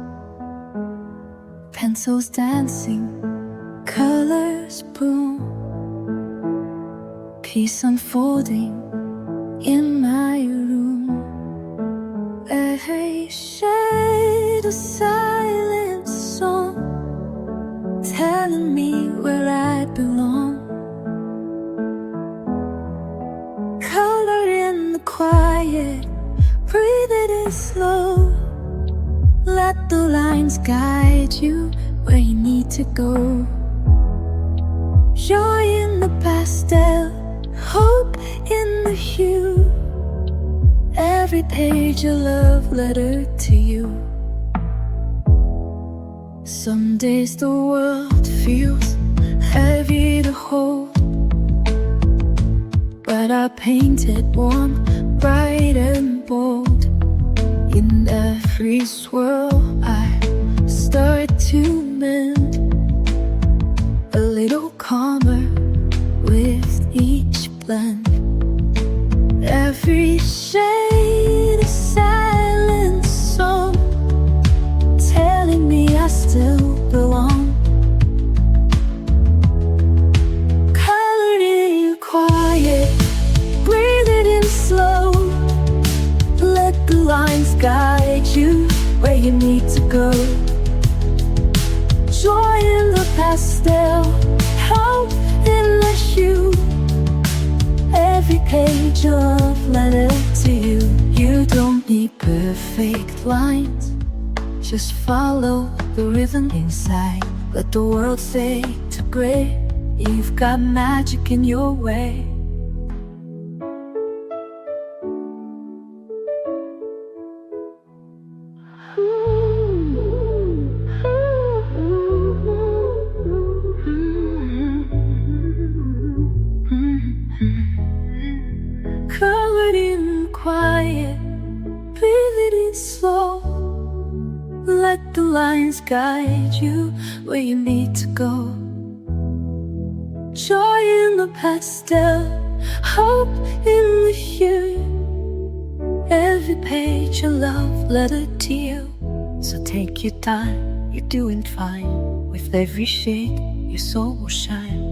Pencils dancing, colors bloom, peace unfolding in my room. Every shade a silent song, telling me where I belong. Color in the quiet, breathe it in slow. Let the lines guide you where you need to go. Joy in the pastel, hope in the hue. Every page a love letter to you. Some days the world feels heavy to hold, but I paint it warm, bright and bold. In every swirl I start to mend, a little calmer with each blend. Every shade a silent song, telling me I still belong. Color in quiet, breathe it in slow. Let the lines guide you where you need to go. Joy in the pastel, hope in the hue. Every page a love letter to you. You don't need perfect lines, just follow the rhythm inside. Let the world fade to gray, you've got magic in your way. Covered in quiet, breathe it in slow. Let the lines guide you where you need to go. Joy in the pastel, hope in the hue. Every page a love letter to you. So take your time, you're doing fine. With every shade, your soul will shine.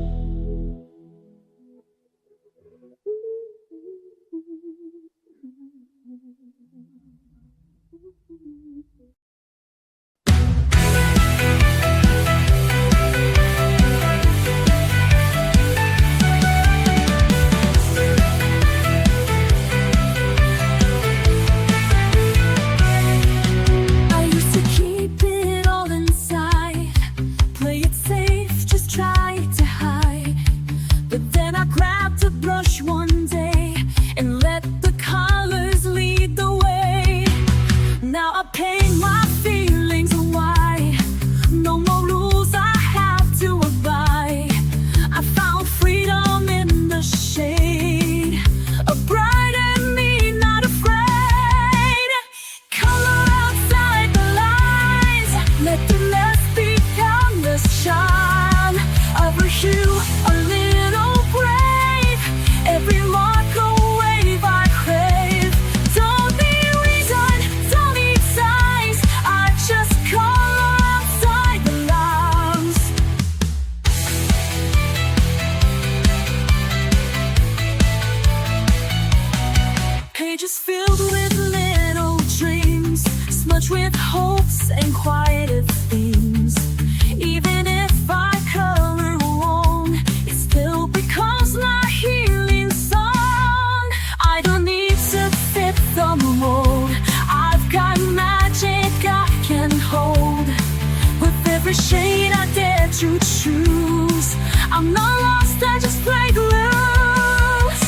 the shade I dare to choose. I'm not lost, I just break loose.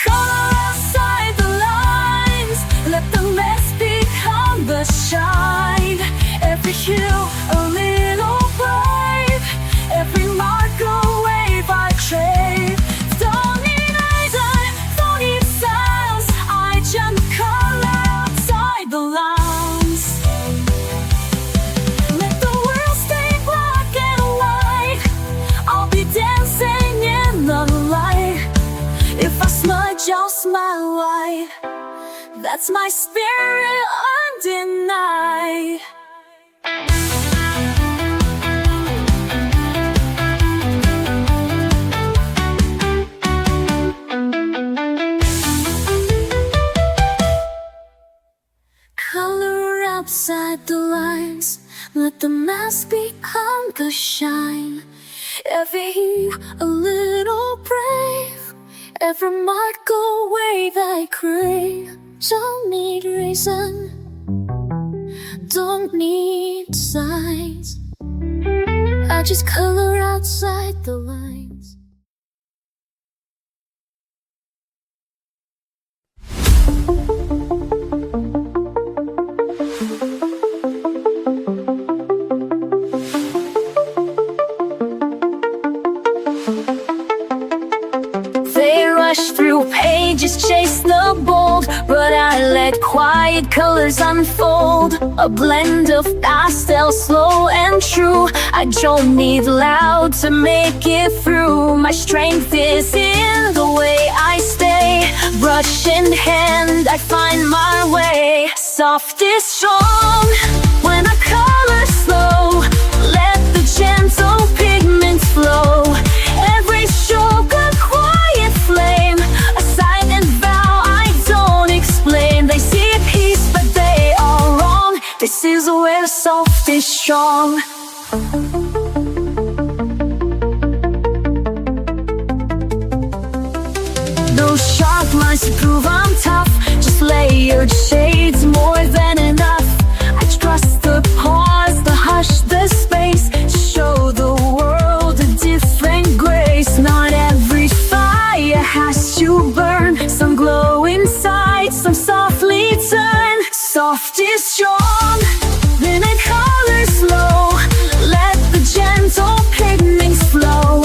Color outside the lines, let the mess become the shine. Every hue a little brave, every mark a wave I crave. Don't need eyes, I don't need sounds, I just color outside the lines. Let the world stay black and white, I'll be dancing in the light. If I smudge, I'll smile wide. That's my spirit undenied. Color outside the lines, let the mask become the shine. Every hue a little brave, every mark a wave I crave. Don't need reason, don't need signs, I just color outside the lines. They rush through pages, chase the bold, but I let quiet colors unfold. A blend of pastel, slow and true. I don't need loud to make it through. My strength is in the way I stay. Brush in hand, I find my way. Soft is strong when I color slow. Let the gentle pigments flow. Every stroke a quiet flame, a silent vow I don't explain. They see peace but they are wrong. This is where soft is strong. No sharp lines to prove I'm tough, just layered shades more than enough. I trust the pause, the hush, the space, to show the world a different grace. Not every fire has to burn, some glow inside, some softly turn. Soft is strong, then it colors slow. Let the gentle pigments flow.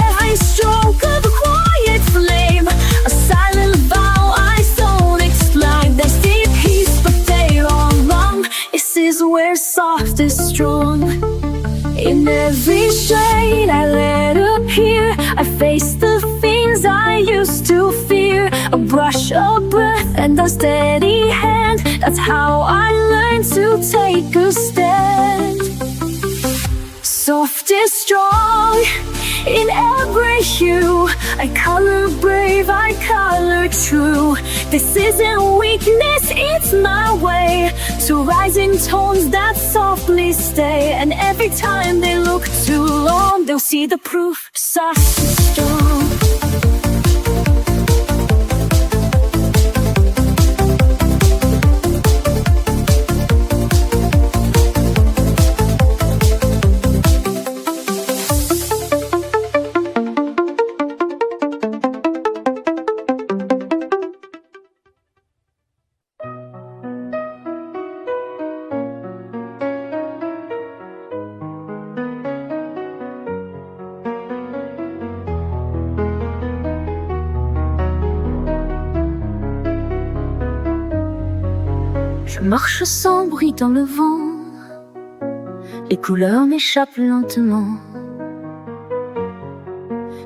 Every stroke of a quiet flame, a silent vow I don't explain. They see peace but they are wrong. This is where soft is strong. In every shade I let appear, I face the things I used to fear. A brush, a breath, and a steady hand. That's how I learned to take a stand. Soft is strong in every hue. I color brave, I color true. This isn't weakness, it's my way to rise in tones that softly stay. And every time they look too long, they'll see the proof. Soft is strong. Je marche sans bruit dans le vent, les couleurs m'échappent lentement.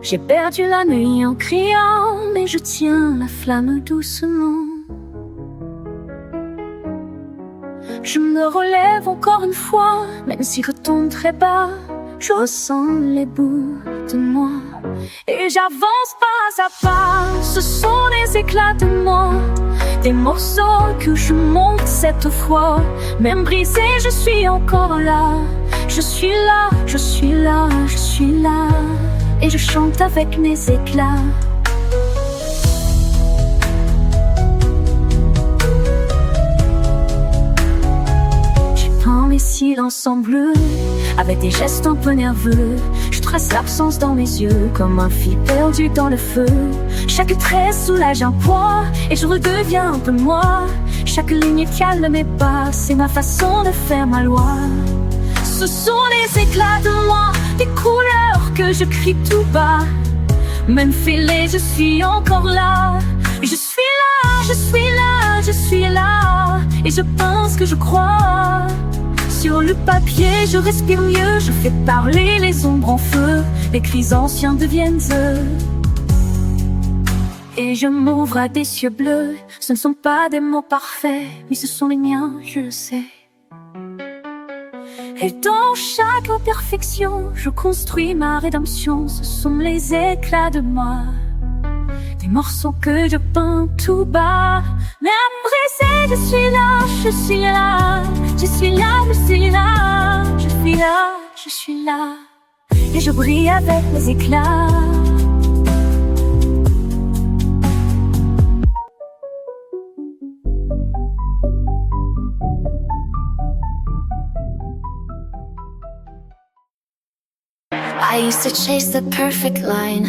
J'ai perdu la nuit en criant, mais je tiens la flamme doucement. Je me relève encore une fois, même si je tombe très bas, je ressens les bouts de moi. Et j'avance pas à pas, ce sont des éclats de moi, des morceaux que je monte cette fois. Même brisé, je suis encore là. Je suis là, je suis là, je suis là. Et je chante avec mes éclats. J'étends mes silence en bleu. Avec des gestes un peu nerveux, je trace l'absence dans mes yeux, comme un fil perdu dans le feu. Chaque trait soulage un poids, et je redeviens un peu moi. Chaque ligne calme mes pas, c'est ma façon de faire ma loi. Ce sont les éclats de moi, des couleurs que je crie tout bas. Même fêlée, je suis encore là. Je suis là, je suis là, je suis là. Et je pense que je crois. Sur le papier, je respire mieux. Je fais parler les ombres en feu. Les cris anciens deviennent eux. Et je m'ouvre à des cieux bleus. Ce ne sont pas des mots parfaits, mais ce sont les miens, je le sais. Et dans chaque imperfection, je construis ma rédemption. Ce sont les éclats de moi, des morceaux que je peins tout bas. Même brisé, je suis là, je suis là. Je suis là, je suis là. Je suis là, je suis là. Et je brille avec les éclats. I used to chase the perfect line,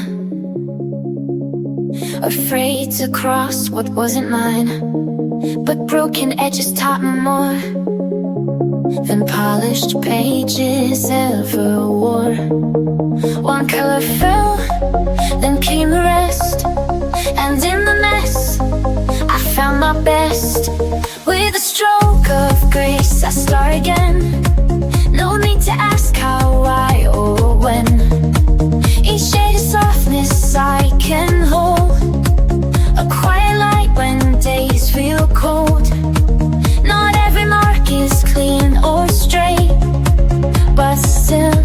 afraid to cross what wasn't mine. But broken edges taught me more than polished pages ever wore. One color fell, then came the rest, and in the mess I found my best. With a stroke of grace I start again. No need to ask how, why, or when. Each shade of softness I can hold, a quiet light when days feel cold. Not every mark is clean or straight, but still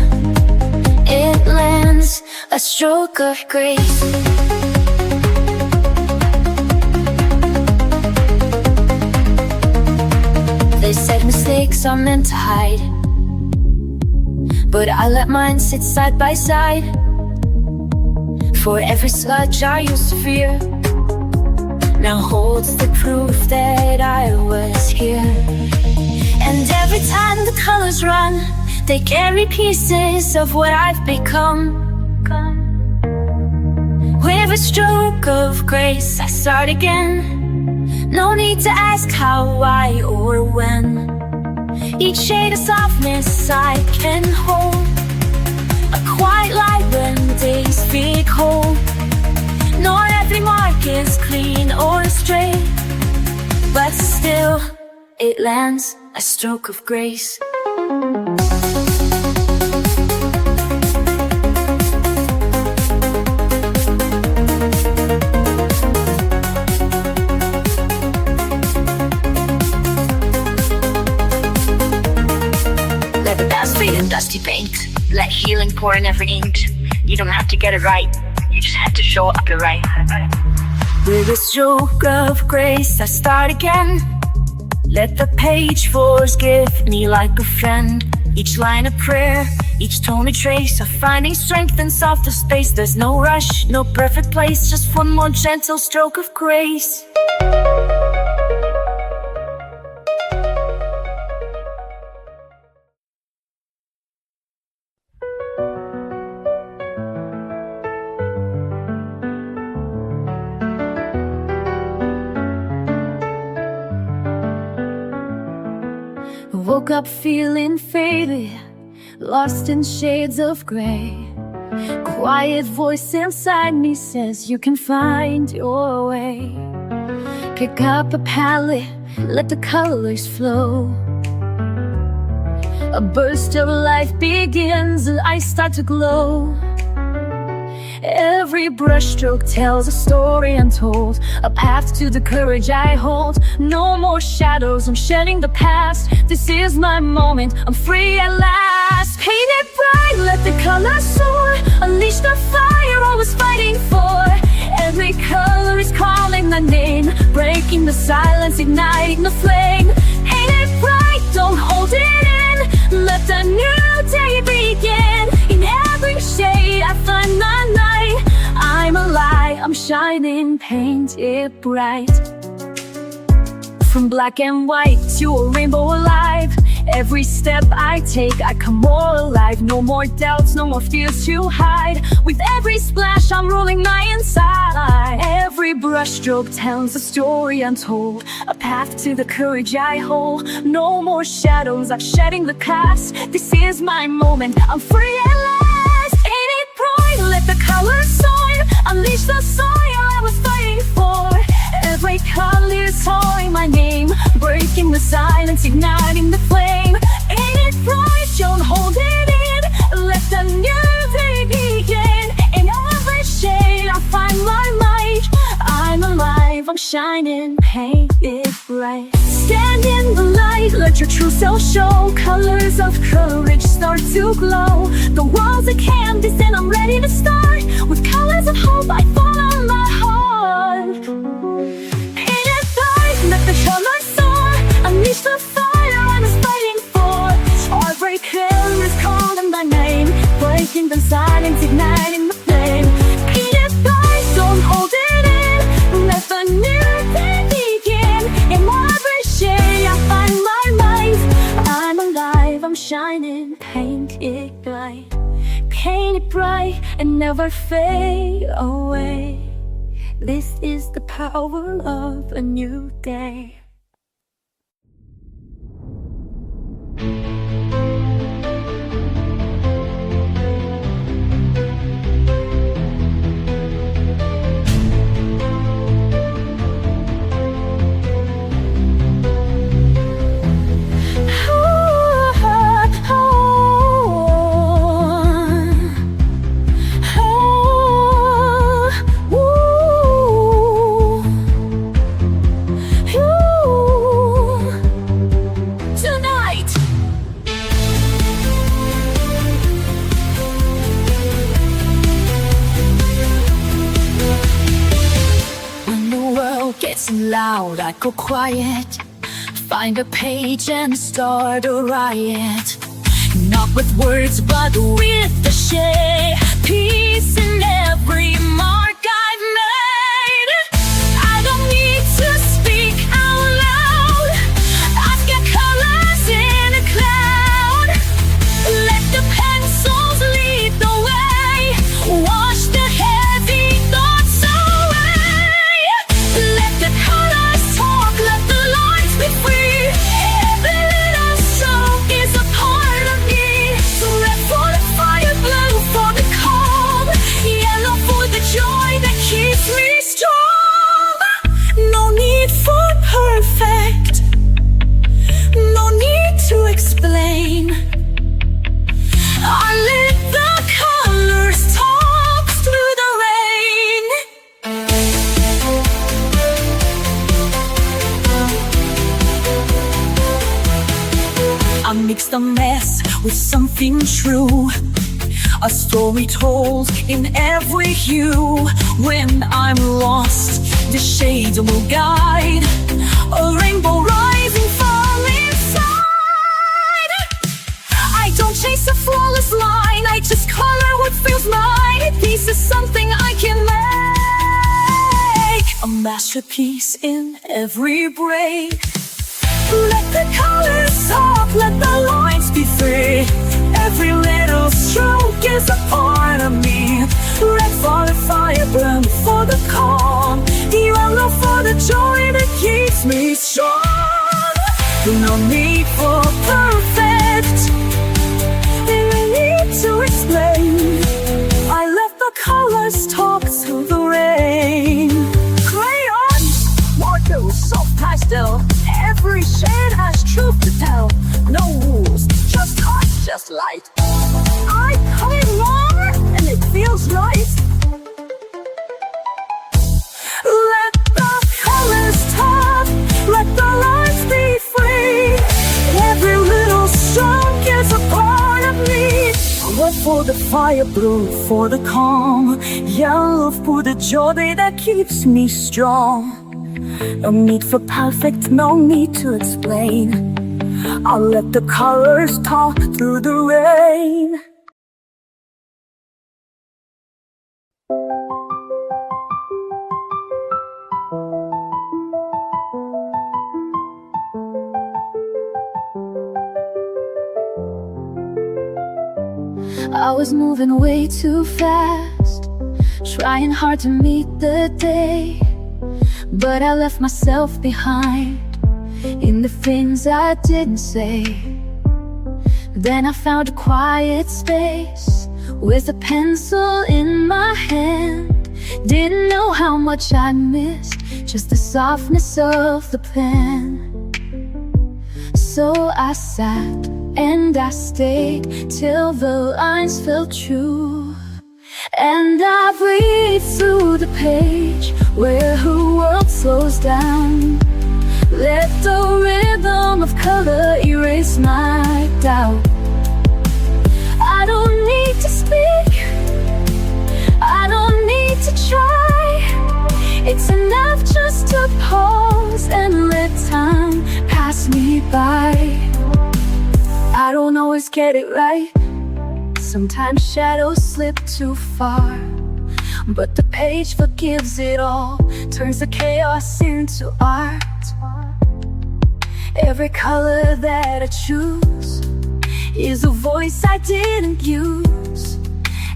it lands, a stroke of grace. They said mistakes are meant to hide, but I let mine sit side by side. For every sludge I used to fear now holds the proof that I was here. And every time the colors run, they carry pieces of what I've become. With a stroke of grace I start again. No need to ask how, why, or when. Each shade of softness I can hold, a quiet light when days feel cold. Not every mark is clean or straight, but still it lands, a stroke of grace. Dusty paint, let healing pour in every ink. You don't have to get it right, you just have to show up right. With a stroke of grace I start again. Let the page forgive me like a friend. Each line a prayer, each tone a trace of finding strength in softer space. There's no rush, no perfect place, just one more gentle stroke of grace. Woke up feeling faded, lost in shades of gray. Quiet voice inside me says you can find your way. Pick up a palette, let the colors flow. A burst of life begins and I start to glow. Every brushstroke tells a story untold, a path to the courage I hold. No more shadows, I'm shedding the past. This is my moment, I'm free at last. Paint it bright, let the colors soar. Unleash the fire I was fighting for. Every color is calling my name, breaking the silence, igniting the flame. Paint it bright, don't hold it in. Let the new day begin. In every shade I find my light. I'm alive, I'm shining, paint it bright. From black and white to a rainbow alive. Every step I take, I come more alive. No more doubts, no more fears to hide. With every splash, I'm rolling my inside. Every brushstroke tells a story untold, a path to the courage I hold. No more shadows, I'm shedding the past. This is my moment, I'm free at last. Ain't it bright? Let the colors soar. Unleash the soil I was fighting for. Every color calling my name, breaking the silence, igniting the flame. Ain't it bright? Don't hold it in. Let the new day begin. In every shade I find my light. I'm alive, I'm shining, paint it bright. Stand in the light, let your true self show. Colors of courage start to glow. The world's a canvas and I'm ready to start. With colors of hope I follow my heart. Ain't it bright? Let the colors soar. Unleash the fire I was fighting for. Every color is calling my name, breaking the silence, igniting the flame. Ain't it bright? Don't hold it in. Let the new day begin. In every shade I find my light. I'm alive, I'm shining, paint it bright. Paint it bright and never fade away. This is the power of a new day. Loud, I go quiet. Find a page and start a riot. Not with words, but with the shade. Peace in every mark I've made. I don't need to speak out loud. I've got colors in a cloud. Let the pencils lead the way. Wash the heavy thoughts away. Let the colors talk, let the lines be free. Every little stroke is a part of me. So red for the fire, blue for the calm, yellow for the joy that keeps me strong. No need for perfect, no need to explain. I let the colors talk through the rain. I mix the mess with something true, a story told in every hue. When I'm lost, the shades will guide, a rainbow rising from inside. I don't chase a flawless line, I just color what feels mine. This is something I can make, a masterpiece in every break. Let the colors talk, let the lines be free. Every little stroke is a part of me. Red for the fire, blue for the calm, yellow for the joy that keeps me strong. No need for perfect, no need to explain. I let the colors talk through the rain. Crayons, markers, soft pastel. Every shade has truth to tell. No rules, just touch, just light. I color more and it feels right. Let the colors talk, let the lines be free. Every little stroke is a part of me. Red for the fire, blue for the calm, yellow for the joy that keeps me strong. No need for perfect, no need to explain. I'll let the colors talk through the rain. I was moving way too fast, trying hard to meet the day. But I left myself behind in the things I didn't say. Then I found a quiet space with a pencil in my hand. Didn't know how much I missed, just the softness of the pen. So I sat and I stayed till the lines felt true. And I breathed through the page where her world slows down. Let the rhythm of color erase my doubt. I don't need to speak, I don't need to try. It's enough just to pause and let time pass me by. I don't always get it right, sometimes shadows slip too far. But the page forgives it all, turns the chaos into art. Every color that I choose is a voice I didn't use,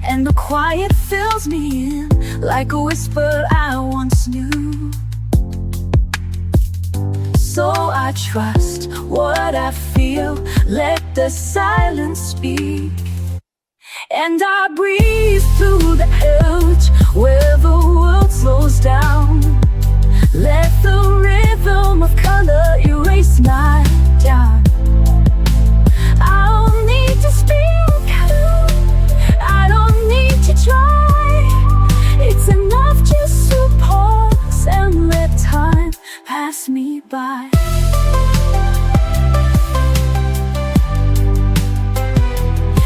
and the quiet fills me in like a whisper I once knew. So I trust what I feel, let the silence speak. And I breathe through the edge where the world slows down. Let the rhythm of color erase my doubt. I don't need to speak, I don't need to try. It's enough just to pause and let time pass me by.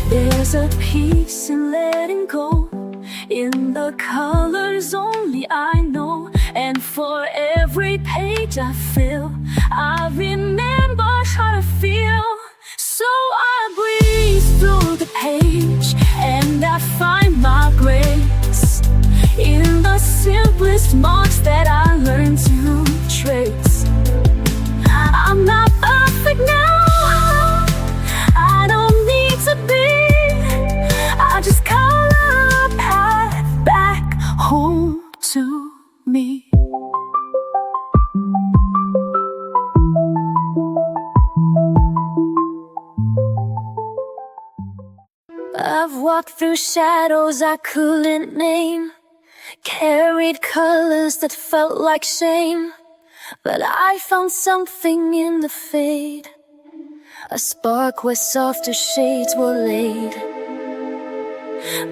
There's a peace in letting go, in the colors only I know. And for every page I fill, I remember how to feel. So I breathe through the page and I find my grace in the simplest marks that I learned to trace. I'm not perfect now, I don't need to be. I just color a path back home to me. I've walked through shadows I couldn't name, carried colors that felt like shame. But I found something in the fade, a spark where softer shades were laid.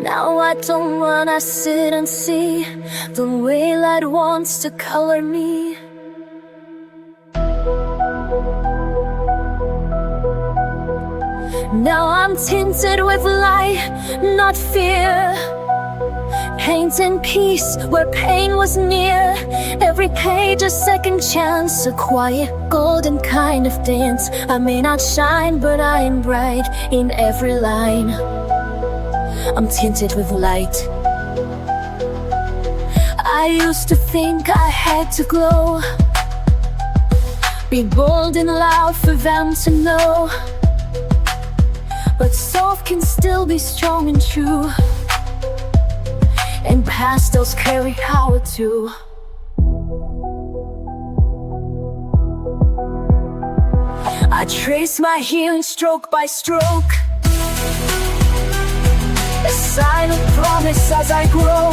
Now I don't run, I sit and see the way light wants to color me. Now I'm tinted with light, not fear. Painting peace where pain was near. Every page a second chance, a quiet golden kind of dance. I may not shine, but I am bright in every line. I'm tinted with light. I used to think I had to glow, be bold and loud for them to know. But soft can still be strong and true, and pastels carry power too. I trace my healing stroke by stroke, a silent promise as I grow.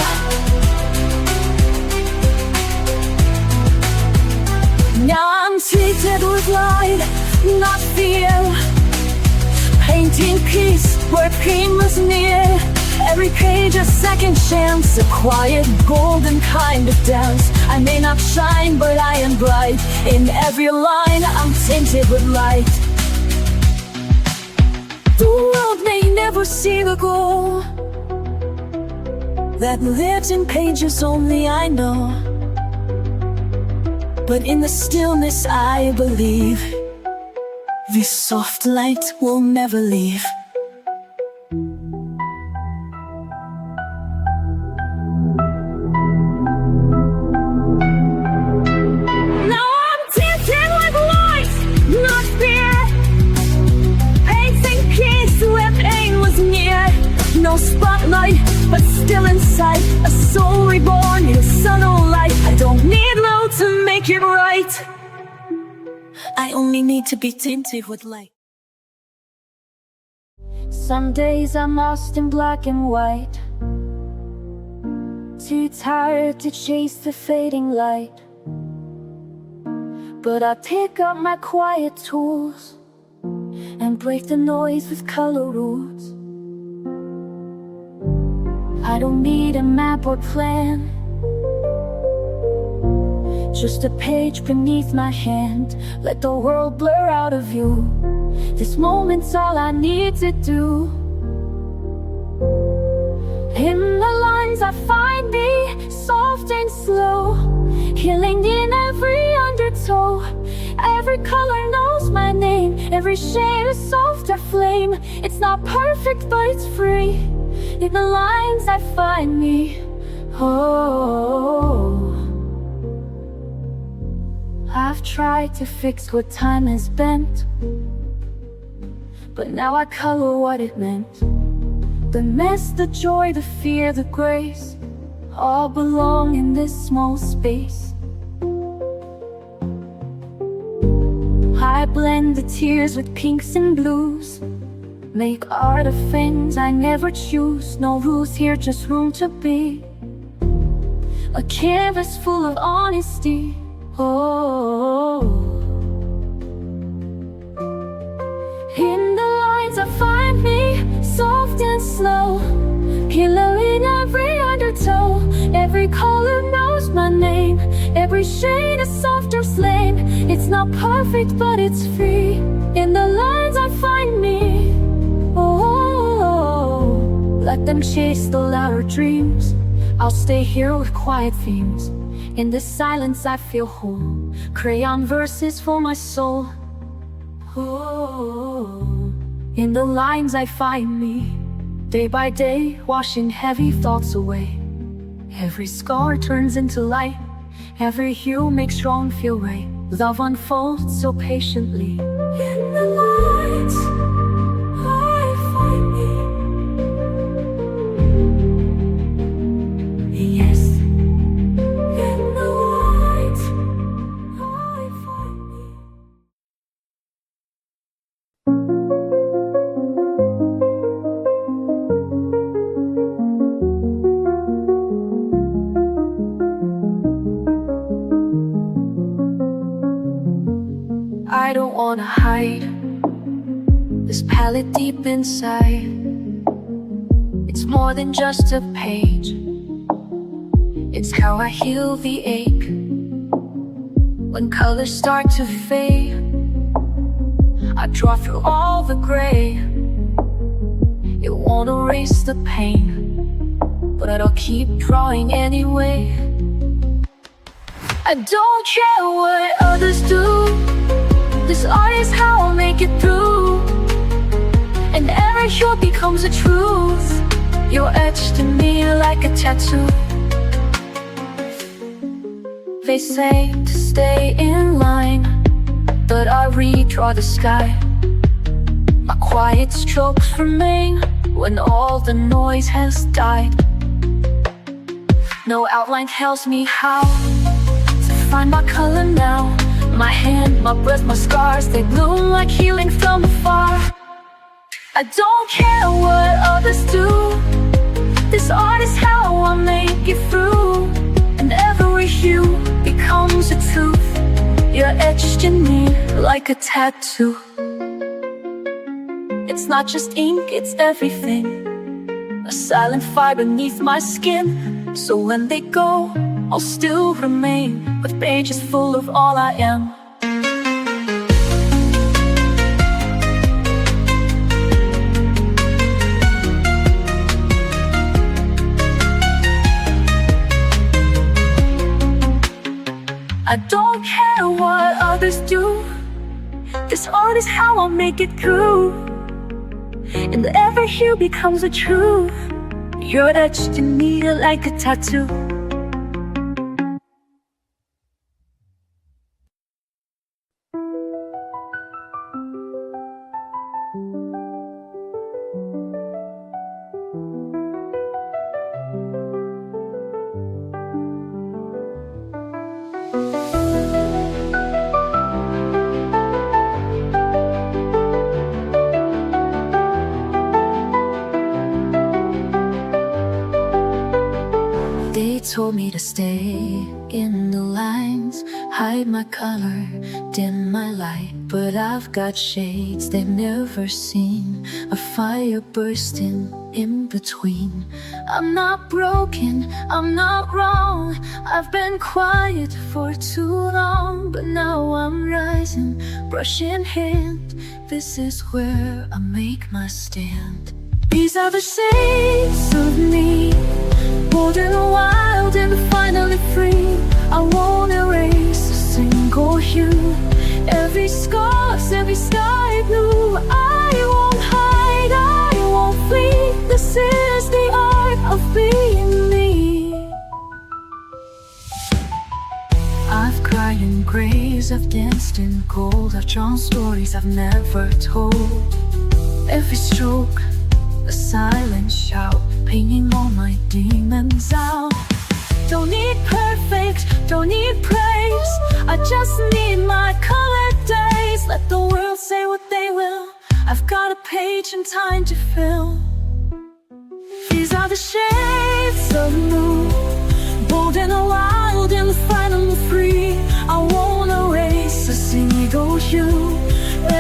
Now I'm treated with light, not fear. Painting peace where pain was near. Every page a second chance, a quiet golden kind of dance. I may not shine, but I am bright. In every line I'm tinted with light. The world may never see the goal that lives in pages only I know. But in the stillness I believe this soft light will never leave. Now I'm tinted with light, not fear. Painting peace where pain was near. but still inside, a soul reborn in sunlight. I don't need love to make it right. I only need to be tinted with light. Some days I'm lost in black and white, too tired to chase the fading light. But I pick up my quiet tools and break the noise with color rules. I don't need a map or plan, just a page beneath my hand. Let the world blur out of view. This moment's all I need to do. In the lines I find me, soft and slow, healing in every undertow. Every color knows my name, every shade a softer flame. It's not perfect, but it's free. In the lines I find me, oh. I've tried to fix what time has bent, but now I color what it meant. The mess, the joy, the fear, the grace, all belong in this small space. I blend the tears with pinks and blues, make art of things I never choose. No rules here, just room to be. A canvas full of honesty, oh. In the lines I find me, soft and slow, pillow in every undertow. Every color knows my name, every shade a softer flame. It's not perfect, but it's free. In the lines I find me, oh. Let them chase the louder dreams, I'll stay here with quiet themes. In this silence I feel whole, crayon verses for my soul, oh. In the lines I find me, day by day, washing heavy thoughts away. Every scar turns into light, every hue makes wrong feel right. Love unfolds so patiently. In the lines I find me, yes. In the lines I find me. I don't wanna hide this palette deep inside. It's more than just a page, it's how I heal the ache. When colors start to fade, I draw through all the gray. It won't erase the pain, but I'll keep drawing anyway. I don't care what others do, this art is how I'll make it through. And every hue becomes a truth, you're etched in me like a tattoo. They say to stay in line, but I redraw the sky. My quiet strokes remain when all the noise has died. No outline tells me how to find my color now. My hand, my breath, my scars, they bloom like healing from afar. I don't care what others do, this art is how I make it through. And every hue becomes a truth, you're etched in me like a tattoo. It's not just ink, it's everything, a silent fire beneath my skin. So when they go, I'll still remain with pages full of all I am. I don't care what others do, this art is how I'll make it through. And every hue becomes a truth, you're etched in me like a tattoo. told me to stay in the lines, hide my color, dim my light. But I've got shades they've never seen, a fire bursting in between. I'm not broken, I'm not wrong, I've been quiet for too long. But now I'm rising, brush in hand, this is where I make my stand. These are the shades of me, bold and wild and finally free. I won't erase a single hue, every scar's, every sky blue. I won't hide, I won't flee, this is the art of being me. I've cried in grays, I've danced in gold, I've drawn stories I've never told. Every stroke, a silent shout, painting all my demons out. Don't need perfect, don't need praise, I just need my colored days. Let the world say what they will, I've got a page and time to fill. These are the shades of blue, bold and wild and finally free. I won't erase a single hue,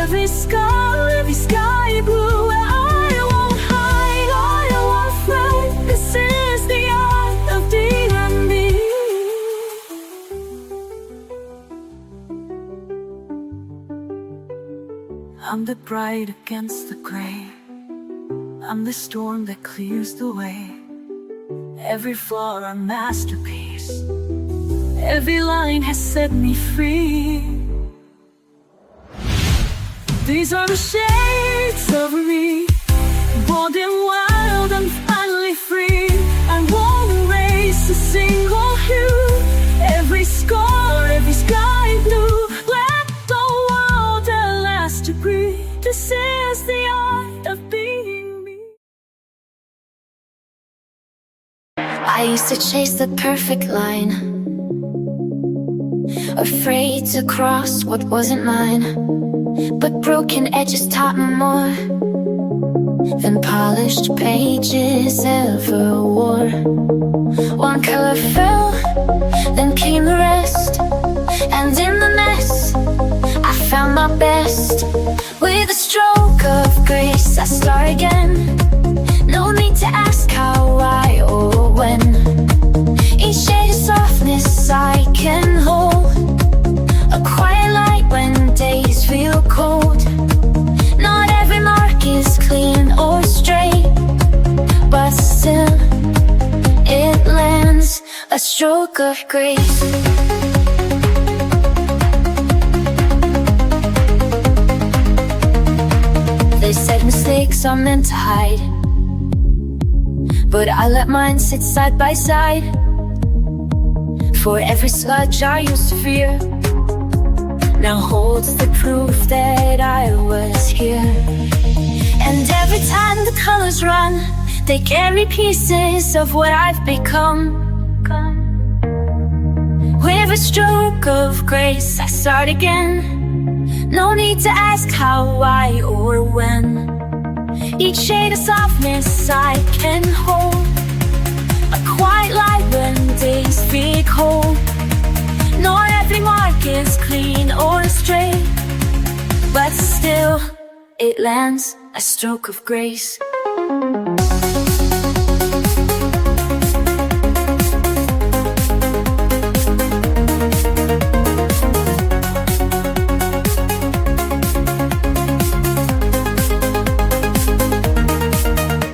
every scar, every sky blue. This is the art of being me. I'm the bright against the gray, I'm the storm that clears the way. Every flaw a masterpiece, every line has set me free. These are the shades of me, bold and wild and finally free. I won't erase a single hue, every scar, every sky blue. Let the world at last agree, this is the art of being me. I used to chase the perfect line, afraid to cross what wasn't mine. But broken edges taught me more than polished pages ever wore. One color fell, then came the rest, and in the mess I found my best. With a stroke of grace I start again, no need to ask how, why, or when. Each shade of softness I can hold, a quiet light when days feel cold. Not every mark is clean or straight, but still it lands, a stroke of grace. They said mistakes are meant to hide, but I let mine sit side by side. For every smudge I used to fear now holds the proof that I was here. And every time the colors run, they carry pieces of what I've become. With a stroke of grace I start again, no need to ask how, why, or when. Each shade of softness I can hold, a quiet light when days feel cold. Not every mark is clean or straight, but still it lands, a stroke of grace.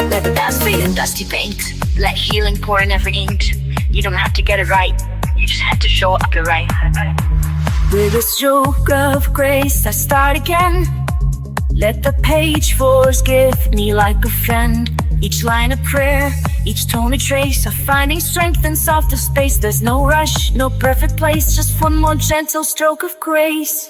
Let the dust fade in dusty paint, let healing pour in every ink. You don't have to get it right, you just have to show up the right. With a stroke of grace I start again, let the page forgive me like a friend. Each line a prayer, each tone a trace of finding strength in softer space. There's no rush, no perfect place, just one more gentle stroke of grace.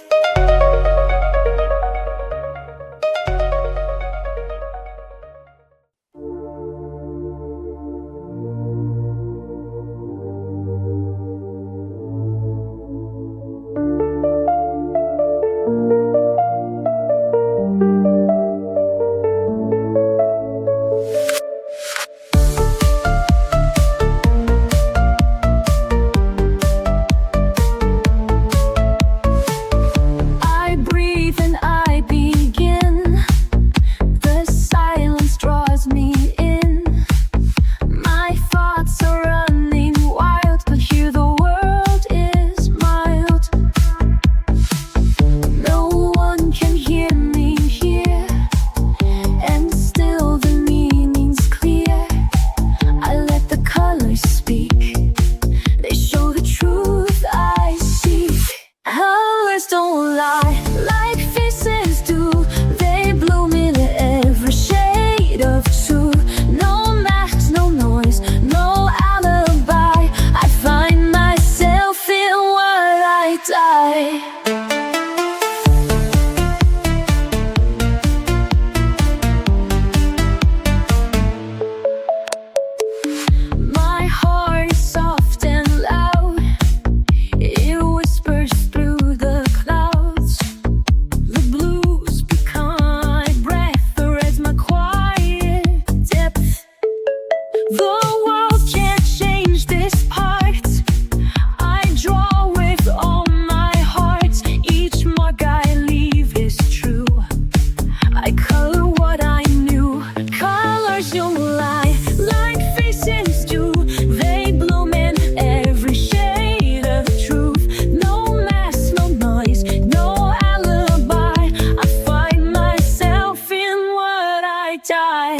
die.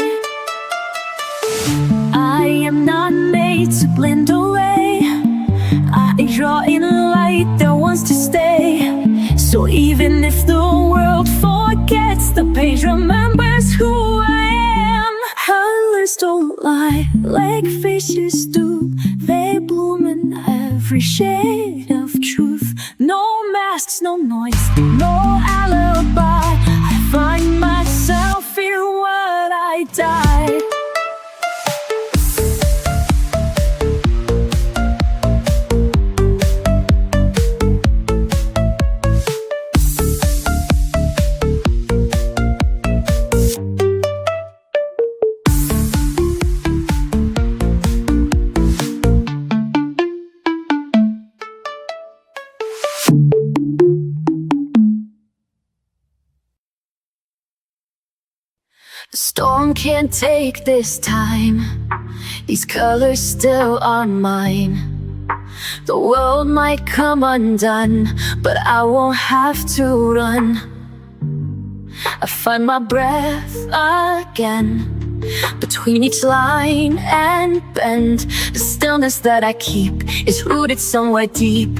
I am not made to blend away. I draw in a light that wants to stay. So even if the world forgets, the page remembers who I am. Colors don't lie like faces do. They bloom in every shade of truth. No masks, no noise, no alibi. I find myself in what I die. The storm can't take this time. These colors still are mine. The world might come undone, but I won't have to run. I find my breath again between each line and bend. The stillness that I keep is rooted somewhere deep.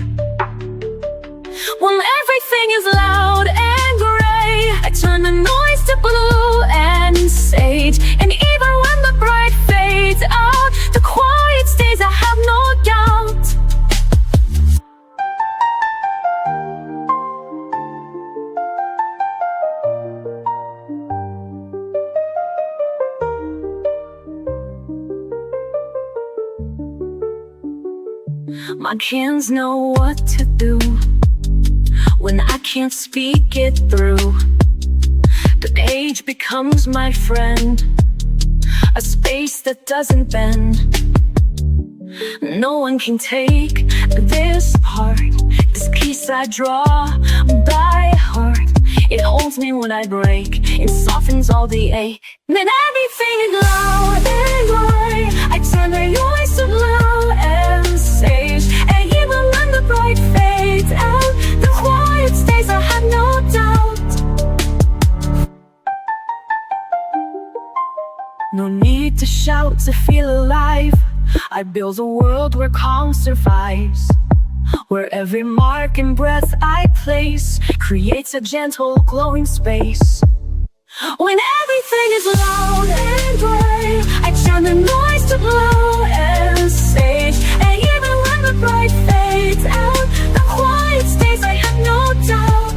When everything is loud and gray, I turn the noise to blue and sage. And even when the bright fades out, the quiet stays, I have no doubt. My hands know what to do when I can't speak it through. The page becomes my friend, a space that doesn't bend. No one can take this part, this piece I draw by heart. It holds me when I break, it softens all the ache. Then everything is loud and gray, I turn the noise to blue and sage. And even when the bright fades out, the quiet stays, I have no doubt. No need to shout to feel alive. I build a world where calm survives, where every mark and breath I place creates a gentle glowing space. When everything is loud and gray, I turn the noise to blue and sage. And even when the bright fades out, the quiet stays, I have no doubt.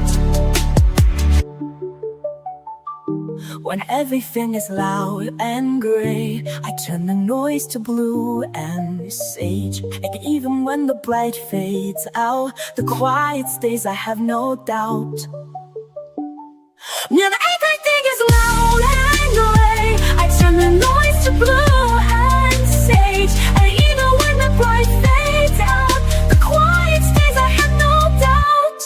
When everything is loud and gray, I turn the noise to blue and sage. And even when the bright fades out, the quiet stays, I have no doubt. When everything is loud and gray, I turn the noise to blue and sage. And even when the bright fades out, the quiet stays, I have no doubt.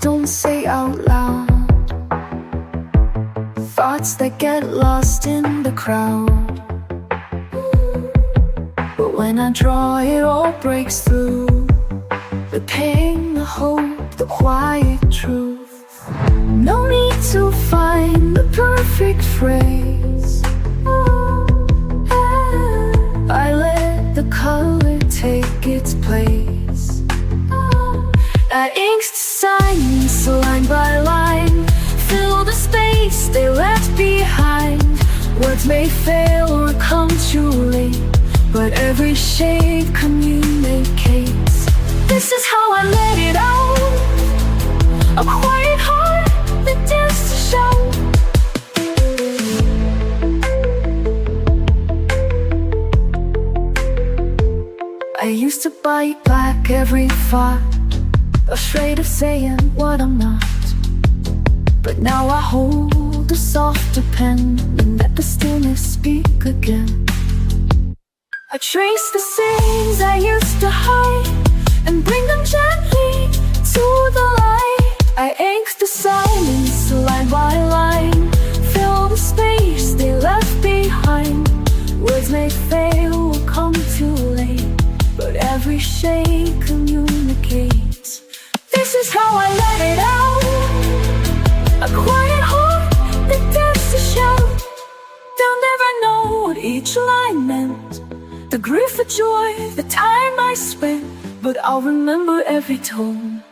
Don't say out loud, thoughts that get lost in the crowd. But when I draw, it all breaks through. The pain, the hope, the quiet truth. No need to find the perfect phrase. I let the color take its place. That inked signs, line by line, fill the space they left behind. Words may fail or come too late, but every shade communicates. This is how I let it out, a quiet heart that dares to shout. I used to bite back every thought, afraid of saying what I'm not. But now I hold a softer pen and let the stillness speak again. I trace the scenes I used to hide and bring them gently to the light. I ink the silence line by line, fill the space they left behind. Words may fail or come too late, but every shade communicates. This is how I let it out, a quiet heart that dares to shout. They'll never know what each line meant, the grief, the joy, the time I spent, but I'll remember every tone.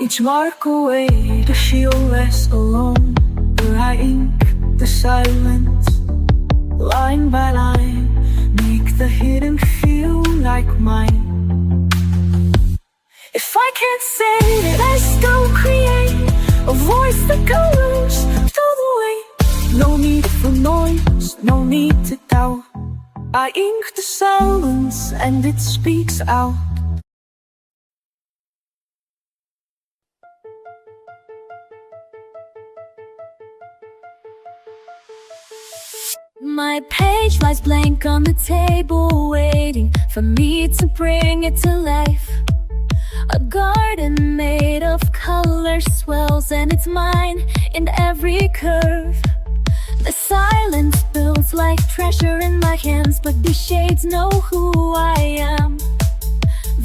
Each mark away to feel less alone, where I ink the silence line by line, make the hidden feel like mine. If I can't say it, I still create a voice that goes through the weight. No need for noise, no need to doubt. I ink the silence and it speaks out. My page lies blank on the table, waiting for me to bring it to life. A garden made of color swells, and it's mine in every curve. The silence builds like treasure in my hands, but the shades know who I am.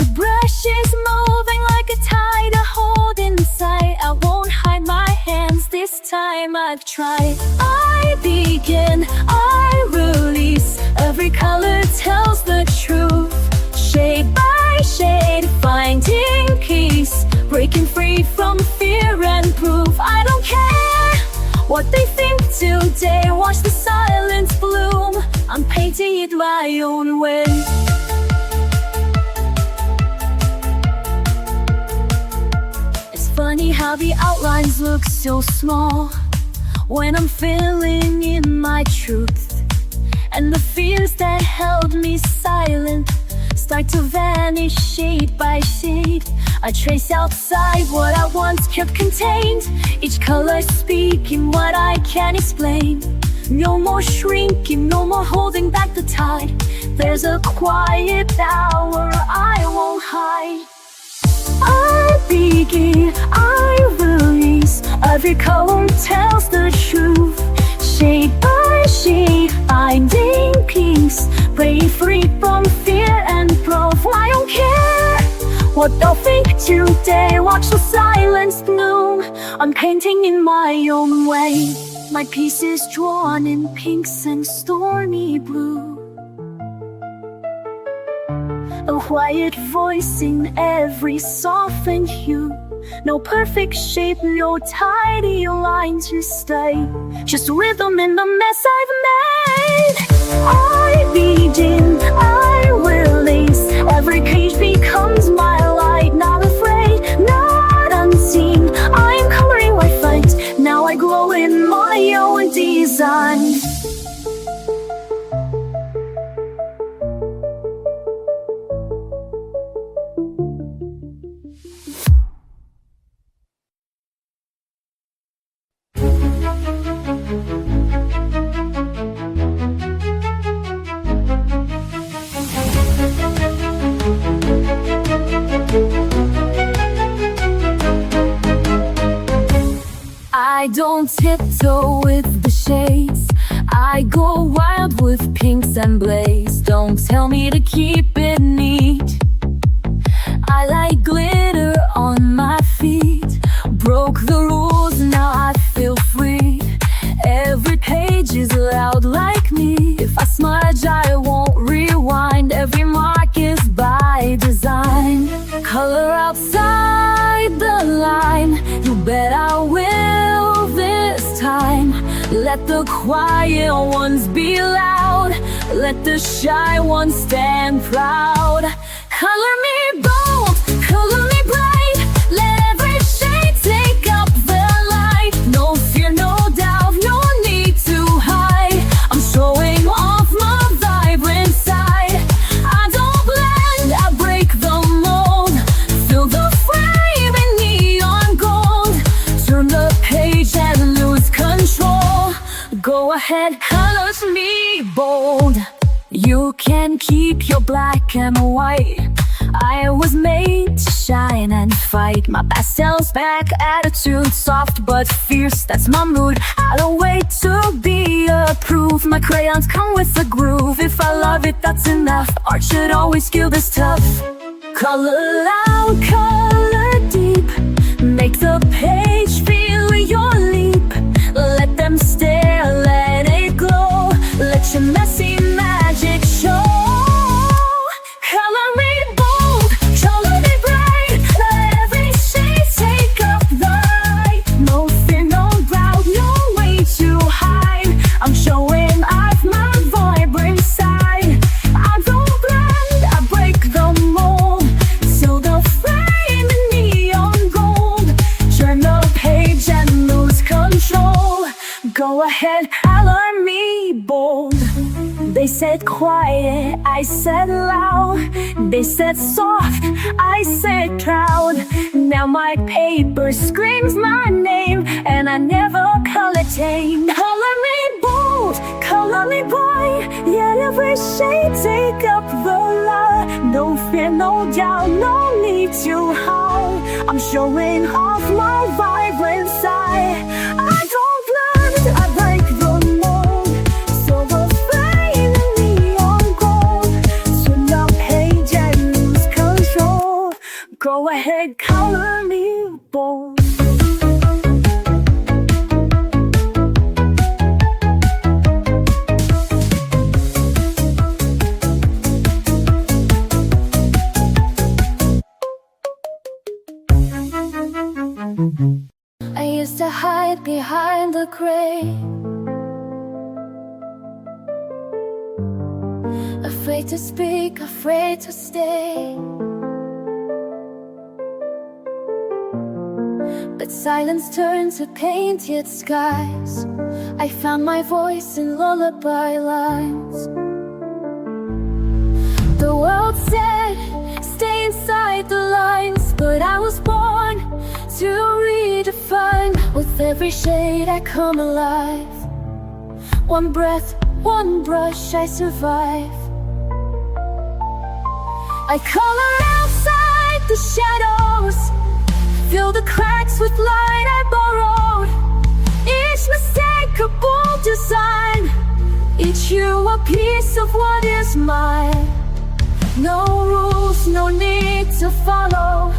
The brush is moving like a tide I hold inside. I won't hide my hands, this time I've tried. I begin, I release, every color tells the truth. Shade by shade, finding peace, breaking free from fear and proof. I don't care what they think today, watch the silence bloom. I'm painting it my own way. Funny how the outlines look so small when I'm filling in my truth, and the fears that held me silent start to vanish shade by shade. I trace outside what I once kept contained, each color speaking what I can't explain. No more shrinking, no more holding back the tide. There's a quiet hour I won't hide. I begin, I release, every color tells the truth. Shade by shade, finding peace, break free from fear and proof. I don't care what they'll think today, watch the silence bloom. I'm painting in my own way. My piece is drawn in pinks and stormy blue. A quiet voice in every softened hue. No perfect shape, no tidy line to stay, just rhythm in the mess I've made. I begin, I release, every page becomes my light. Not afraid, not unseen, I'm coloring my fight. Now I glow in my own design. I don't tiptoe with the shades, I go wild with pinks and blaze. Don't tell me to keep it neat, I like glitter on my feet. Broke the rules, now I feel free. Every page is loud like me. If I smudge, I won't rewind. Every mark is by design. Color outside the line, you bet I will this time. Let the quiet ones be loud, let the shy ones stand proud. Color me bold, color me bright, let every shade take up the light. No fear, no doubt, no need to hide. I'm showing off my vibrant side. I don't blend, I break the ahead, colors me bold. You can keep your black and white. I was made to shine and fight. My pastels back attitude, soft but fierce, that's my mood. I don't wait to be approved. My crayons come with a groove. If I love it, that's enough. Art should always feel this tough. Color loud, color deep. Make the page feel your leap. Let them stare, let it glow. Let your messy magic show. Color me bold, color me bright. Let every shade take up the light. No fear, no doubt, no way to hide. I'm showing off my vibrant side. I don't blend, I break the mold. Till the frame in neon gold. Turn the page and lose control. Go ahead, color me bold. They said quiet, I said loud. They said soft, I said proud. Now my paper screams my name, and I never color tame. Color me bold, color me bright. Yet every shade take up the light. No fear, no doubt, no need to hide. I'm showing off my vibrant side. I don't blend, I break the mold. Silver flame in neon gold. Turn the page and lose control. Go ahead, color me bold. I used to hide behind the gray, afraid to speak, afraid to stay. But silence turned to painted skies. I found my voice in lullaby lines. The world said, stay inside the lines, but I was born to redefine. With every shade I come alive. One breath, one brush, I survive. I color outside the shadows, fill the cracks with light I borrowed. Each mistake a bold design, each hue a piece of what is mine. No rules, no need to follow.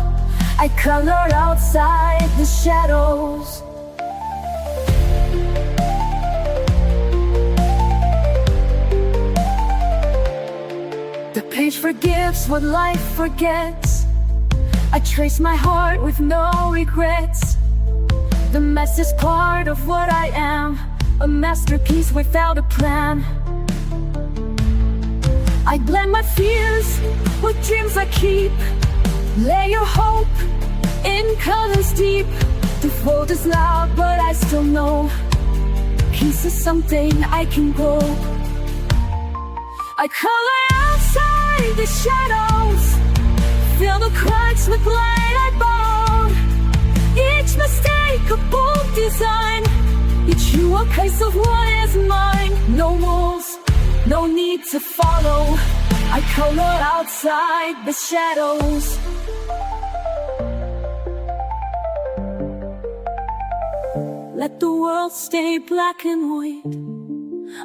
I color outside the shadows. The page forgives what life forgets. I trace my heart with no regrets. The mess is part of what I am, a masterpiece without a plan. I blend my fears with dreams I keep. Lay your hope in colors deep. The fold is loud, but I still know peace is something I can grow. I color outside the shadows, fill the cracks with light I borrowed. Each mistake a bold design, each hue a piece of what is mine. No rules, no need to follow. I color outside the shadows. Let the world stay black and white.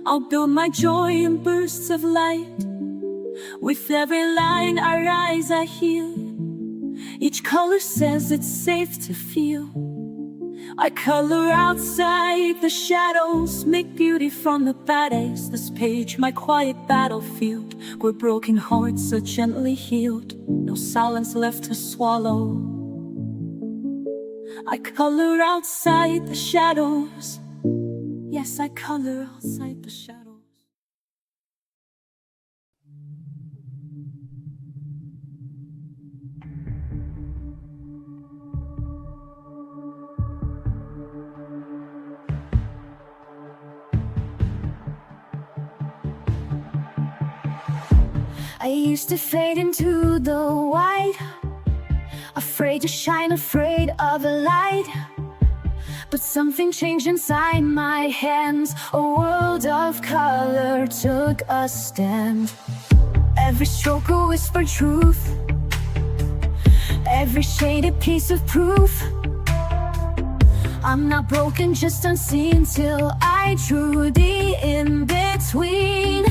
I'll build my joy in bursts of light. With every line I rise, I heal. Each color says it's safe to feel. I color outside the shadows, make beauty from the bad days. This page, my quiet battlefield, where broken hearts are gently healed. No silence left to swallow. I color outside the shadows. Yes, I color outside the shadows. I used to fade into the white, afraid to shine, afraid of the light. But something changed inside my hands. A world of color took a stand. Every stroke a whispered truth, every shade a piece of proof. I'm not broken, just unseen, till I drew the in-between.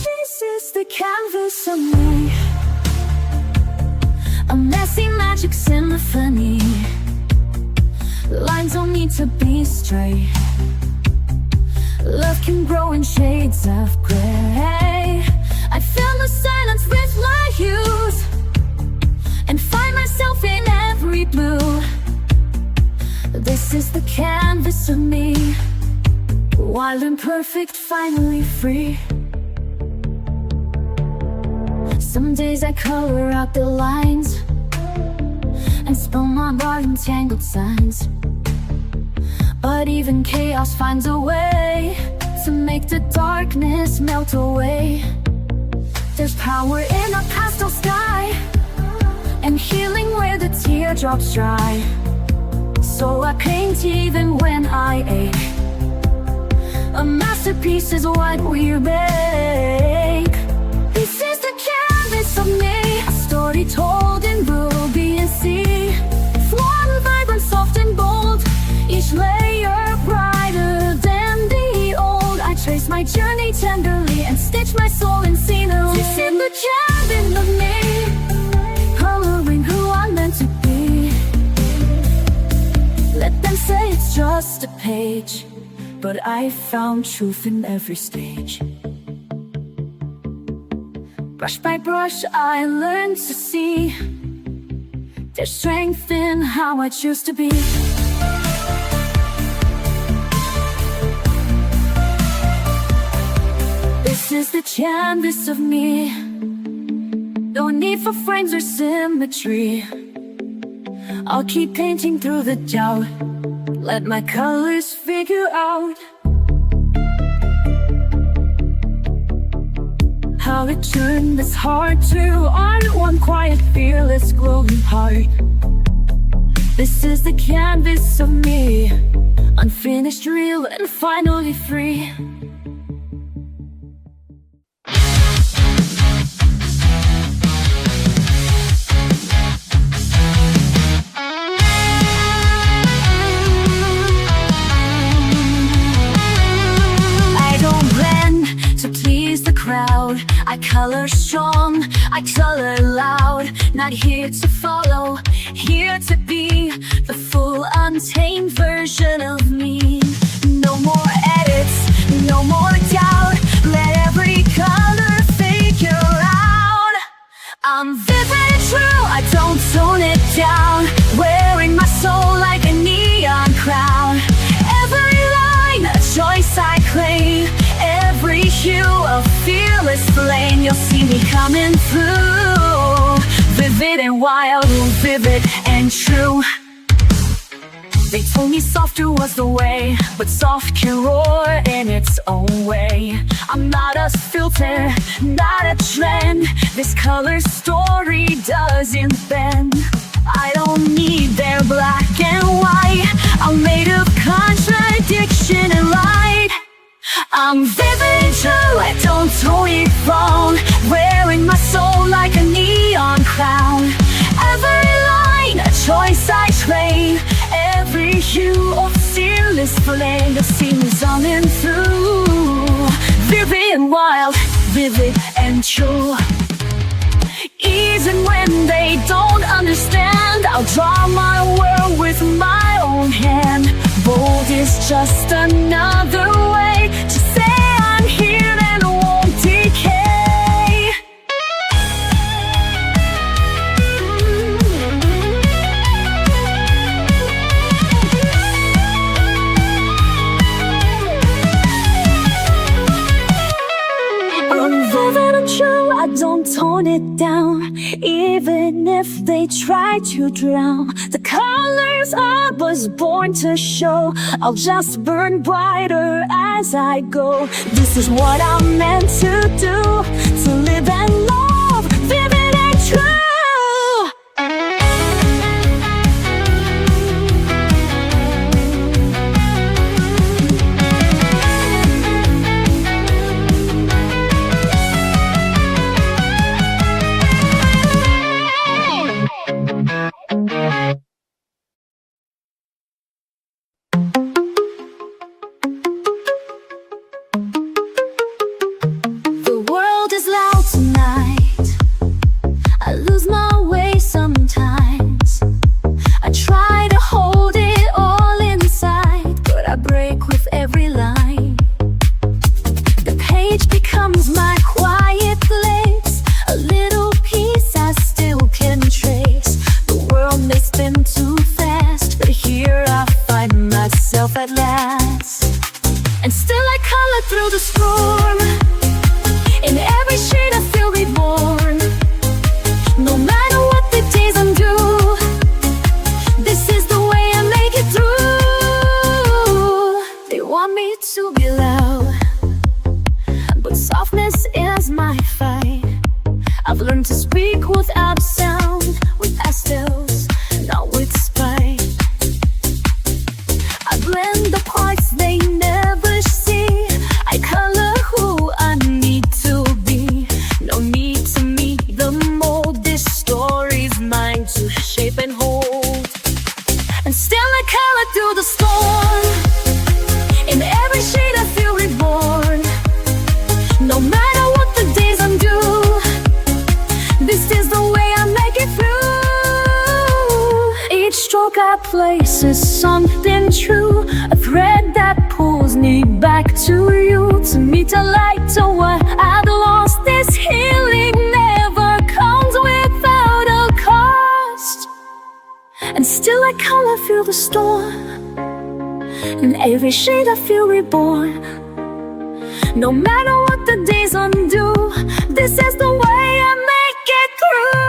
This is the canvas of me, a messy magic symphony. Lines don't need to be straight. Love can grow in shades of gray. I fill the silence with my hues and find myself in every blue. This is the canvas of me, wild and perfect, finally free. Some days I color out the lines and spell my art in tangled signs. But even chaos finds a way to make the darkness melt away. There's power in a pastel sky and healing where the teardrops dry. So I paint even when I ache. A masterpiece is what we make. This is the canvas of me, a story told in ruby and sea. Flawed, vibrant, soft and bold, each layer brighter than the old. I trace my journey tenderly and stitch my soul in scenery. This is the canvas of me, coloring who I'm meant to be. Let them say it's just a page, but I found truth in every stage. Brush by brush I learned to see there's strength in how I choose to be. This is the canvas of me, no need for frames or symmetry. I'll keep painting through the doubt, let my colors figure out how to turn this heart to art. One quiet, fearless, glowing heart. This is the canvas of me, unfinished, real, and finally free. I color strong, I color loud. Not here to follow, here to be the full, untamed version of me. No more edits, no more doubt. Let every color figure out. I'm vivid and true, I don't tone it down. Wearing my soul like a neon crown. Every line, a choice I claim. Every hue of fearless flame, you'll see me coming through. Vivid and wild, vivid and true. They told me softer was the way, but soft can roar in its own way. I'm not a filter, not a trend. This color story doesn't bend. I don't need their black and white. I'm made of contradiction and light. I'm vivid and true, I don't tone it wrong. Wearing my soul like a neon crown. Every line, a choice I claim. Every hue of fearless flame, you'll see me zooming through. Vivid and wild, vivid and true. Even when they don't understand, I'll draw my world with my own hand. Bold is just another way to say I'm here and won't decay. I'm vivid and true, I don't tone it down. Even if they try to drown the colors I was born to show, I'll just burn brighter as I go. This is what I'm meant to do, to live and love, vivid and true. that places something true, a thread that pulls me back to you, to meet a light to what I'd lost. This healing never comes without a cost, and still I color feel the storm. In every shade I feel reborn. No matter what the days undo, this is the way I make it through.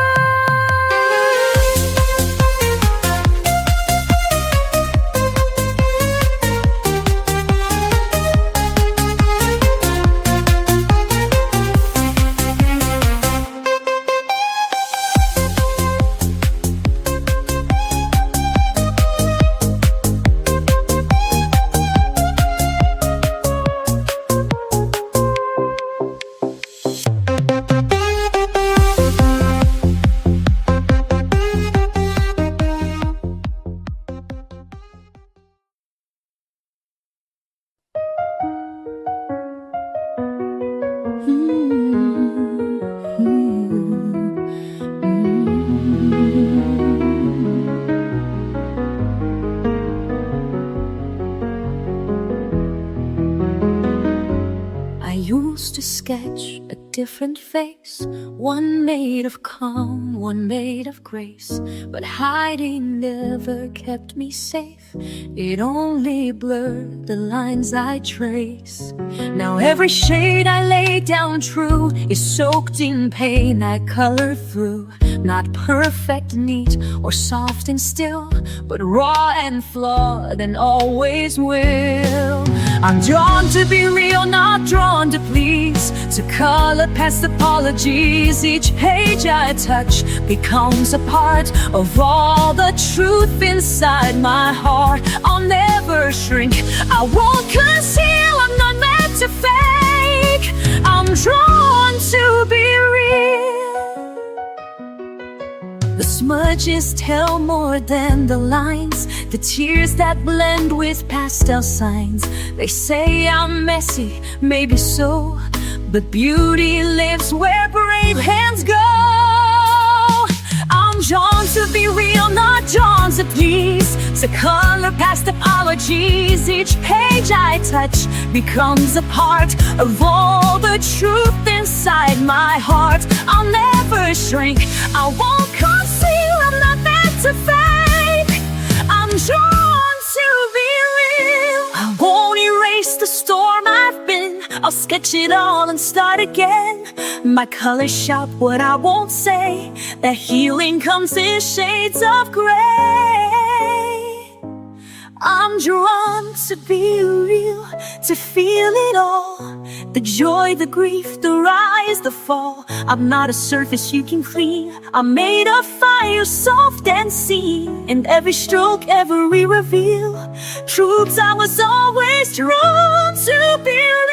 To sketch a different face, one made of calm, one made of grace, but hiding never kept me safe. It only blurred the lines I trace. Now every shade I lay down true is soaked in pain I color through. Not perfect, neat, or soft and still, but raw and flawed and always will. I'm drawn to be real, not drawn to please, to color past apologies. Each page I touch becomes a part of all the truth inside my heart. I'll never shrink, I won't conceal, I'm not meant to fake. I'm drawn to be real. The smudges tell more than the lines, the tears that blend with pastel signs. They say I'm messy, maybe so, but beauty lives where brave hands go. I'm drawn to be real, not drawn to please, to color past apologies. Each page I touch becomes a part of all the truth inside my heart. I'll never shrink, I won't conceal, I'm not meant to fake. I'm drawn to be real. I won't erase the storm I've been, I'll sketch it all and start again. My colors shout what I won't say, that healing comes in shades of gray. I'm drawn to be real, to feel it all, the joy, the grief, the rise, the fall. I'm not a surface you can clean, I'm made of fire, soft and seen. In every stroke, every reveal, truths I was always drawn to believe.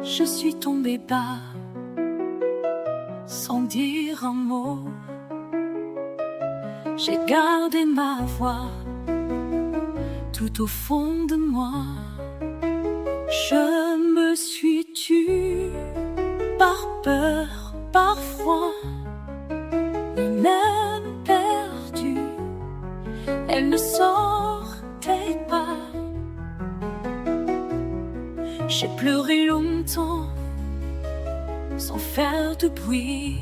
Je suis tombée bas, sans dire un mot. J'ai gardé ma voix, tout au fond de moi. Je me suis tue, par peur, par froid, et même perdue. Elle ne sortait pas. J'ai pleuré longtemps, sans faire de bruit.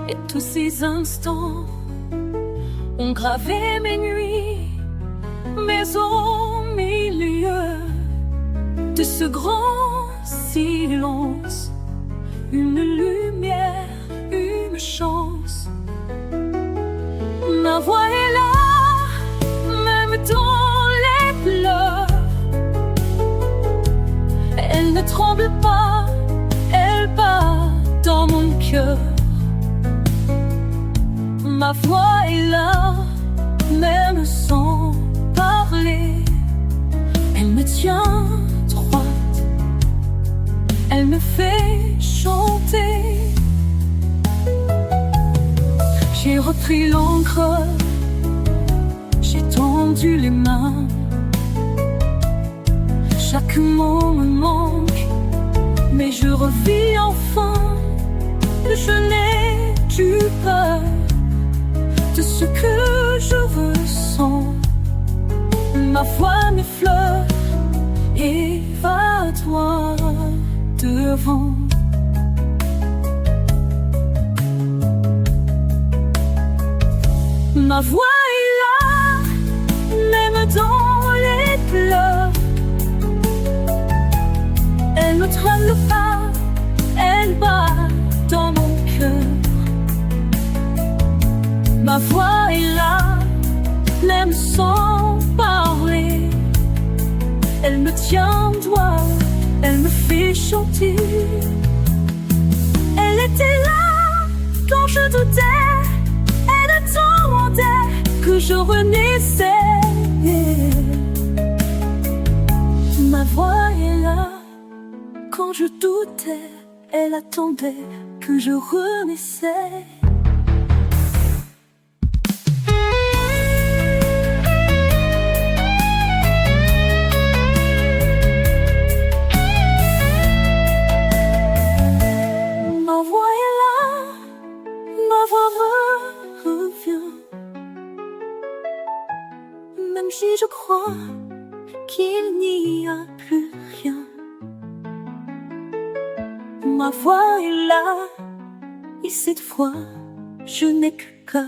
Et tous ces instants ont gravé mes nuits. Mais au milieu de ce grand silence, une lumière, une chance. Ma voix est là, même Ma voix est là, même sans parler. Elle me tient droite, elle me fait chanter. J'ai repris l'encre, j'ai tendu les mains. Chaque mot me manque, mais je revis enfin. Je n'ai plus peur de ce que je ressens. Ma voix m'effleure et va droit devant. Ma voix est là, même dans les pleurs. Elle me tremble le pas, elle bat dans mon cœur. Ma voix est là, même sans parler. Elle me tient droit, elle me fait chanter. Elle était là quand je doutais, elle attendait que je renaissais. Ma voix est là quand je doutais, elle attendait que je renaissais. Ma voix est là, ma voix revient. Même si je crois qu'il n'y a plus rien. Ma voix est là, et cette fois, je n'ai que cœur.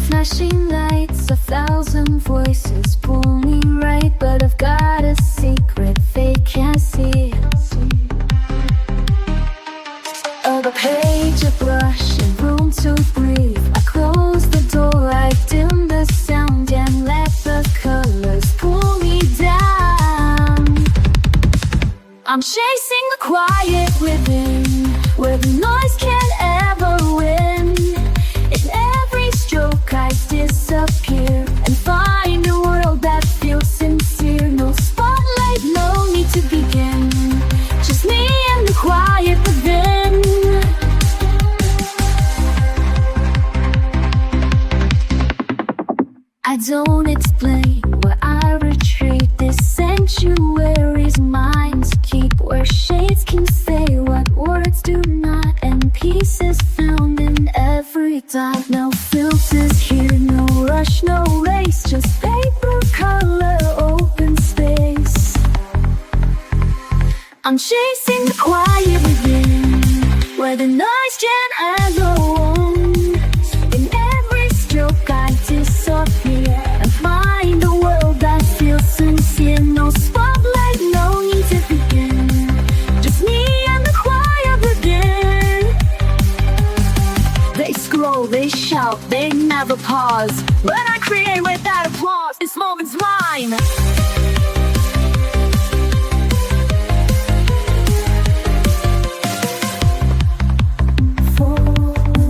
Flashing lights, 1,000 voices pull me right, but I've got a secret they can't see. Of a page, a brush, and room to breathe. I close the door, I dim the sound, and let the colors pull me down. I'm chasing the quiet within, where the noise can't ever win. In every stroke I disappear and find a world that feels sincere. No spotlight, no need to begin, just me and the quiet within. I don't explain where I retreat. This sanctuary's mine to keep, where shades can say what words do not, and peace is found in every dot. No filters here, no rush, no race, just paper, color, open space. I'm chasing the quiet within, where the noise can't ever own. In every stroke I disappear and find a world that feels sincere. No spotlight, no need to begin, just me and the quiet within. They scroll, they shout, they never pause. When I create without applause, this moment's mine.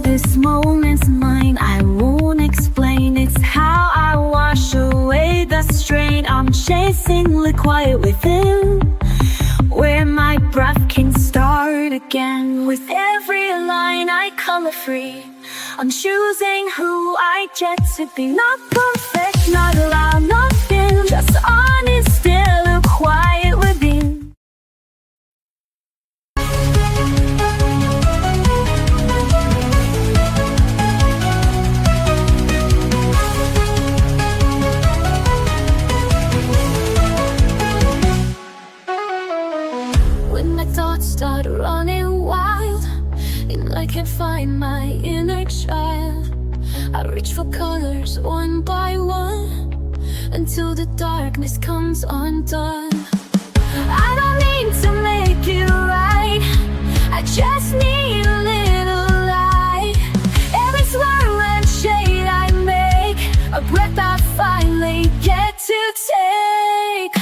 This moment's mine, I won't explain. It's how I wash away the strain. I'm chasing the quiet within, where my breath can start again. With every line I color free, I'm choosing who I get to be. Not perfect, not loud, not thin, just honest, still a quiet within. When my thoughts start running wild and I can't find my inner child, reach for colors one by one until the darkness comes undone. I don't need to make it right, I just need a little light. Every swirl and shade I make, a breath I finally get to take.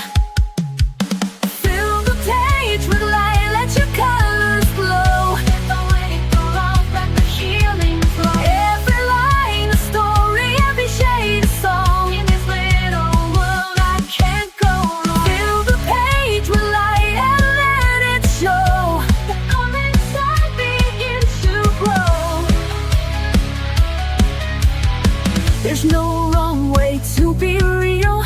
Fill the page with light, let your colors glow. Let the weight go off, let the healing flow. Every line a story, every shade a song. In this little world I can't go wrong. Fill the page with light and let it show. The calm inside begins to grow. There's no wrong way to be real.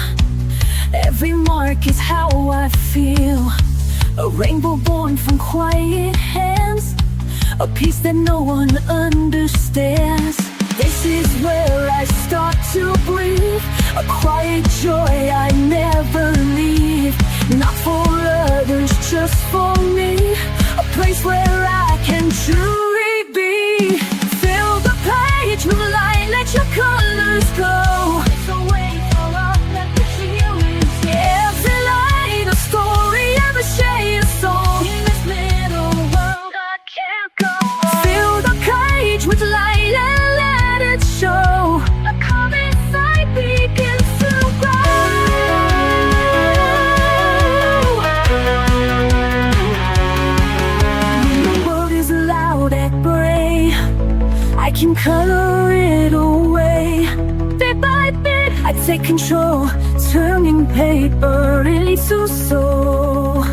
Every mark is how I feel. A rainbow born from quiet hands, a piece that no one understands. This is where I start to breathe, a quiet joy I never leave. Not for others, just for me, a place where I can truly be. Fill the page with light, let your colors go. It's a way for us, let the healing flow. Every light a story, every shade a song. In this little world I can't go wrong. Fill the page with light and let it show. The calm inside begins to grow. The world is loud and gray, I can color it away. Bit by bit, I take control, turning paper into soul.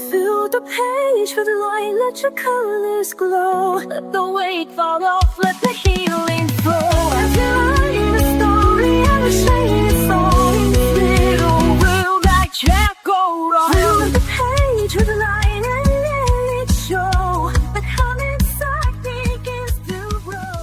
Fill the page with light, let your colors glow. Let the weight fall off, let the healing flow. Every line a story, every shade a song. In this little world I can't go wrong. Fill the page with light and let it show. The calm inside begins to grow.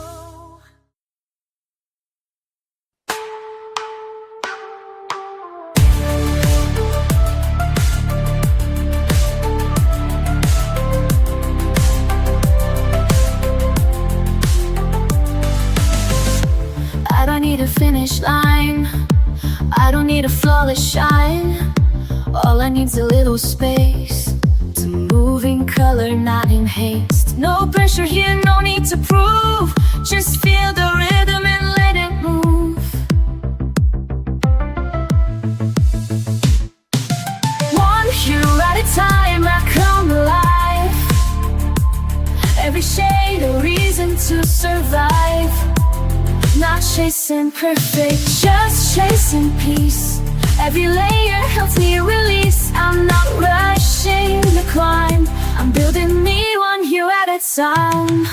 I don't need a finish line, I don't need a flawless shine. All I need's a little space to move in color, not in haste. No pressure here, no need to prove. Just feel the rhythm and let it move. One hue at a time, I come alive. Every shade a reason to survive. Not chasing perfect, just chasing peace. Every layer helps me release. I'm not rushing the climb, I'm building me one hue at a time.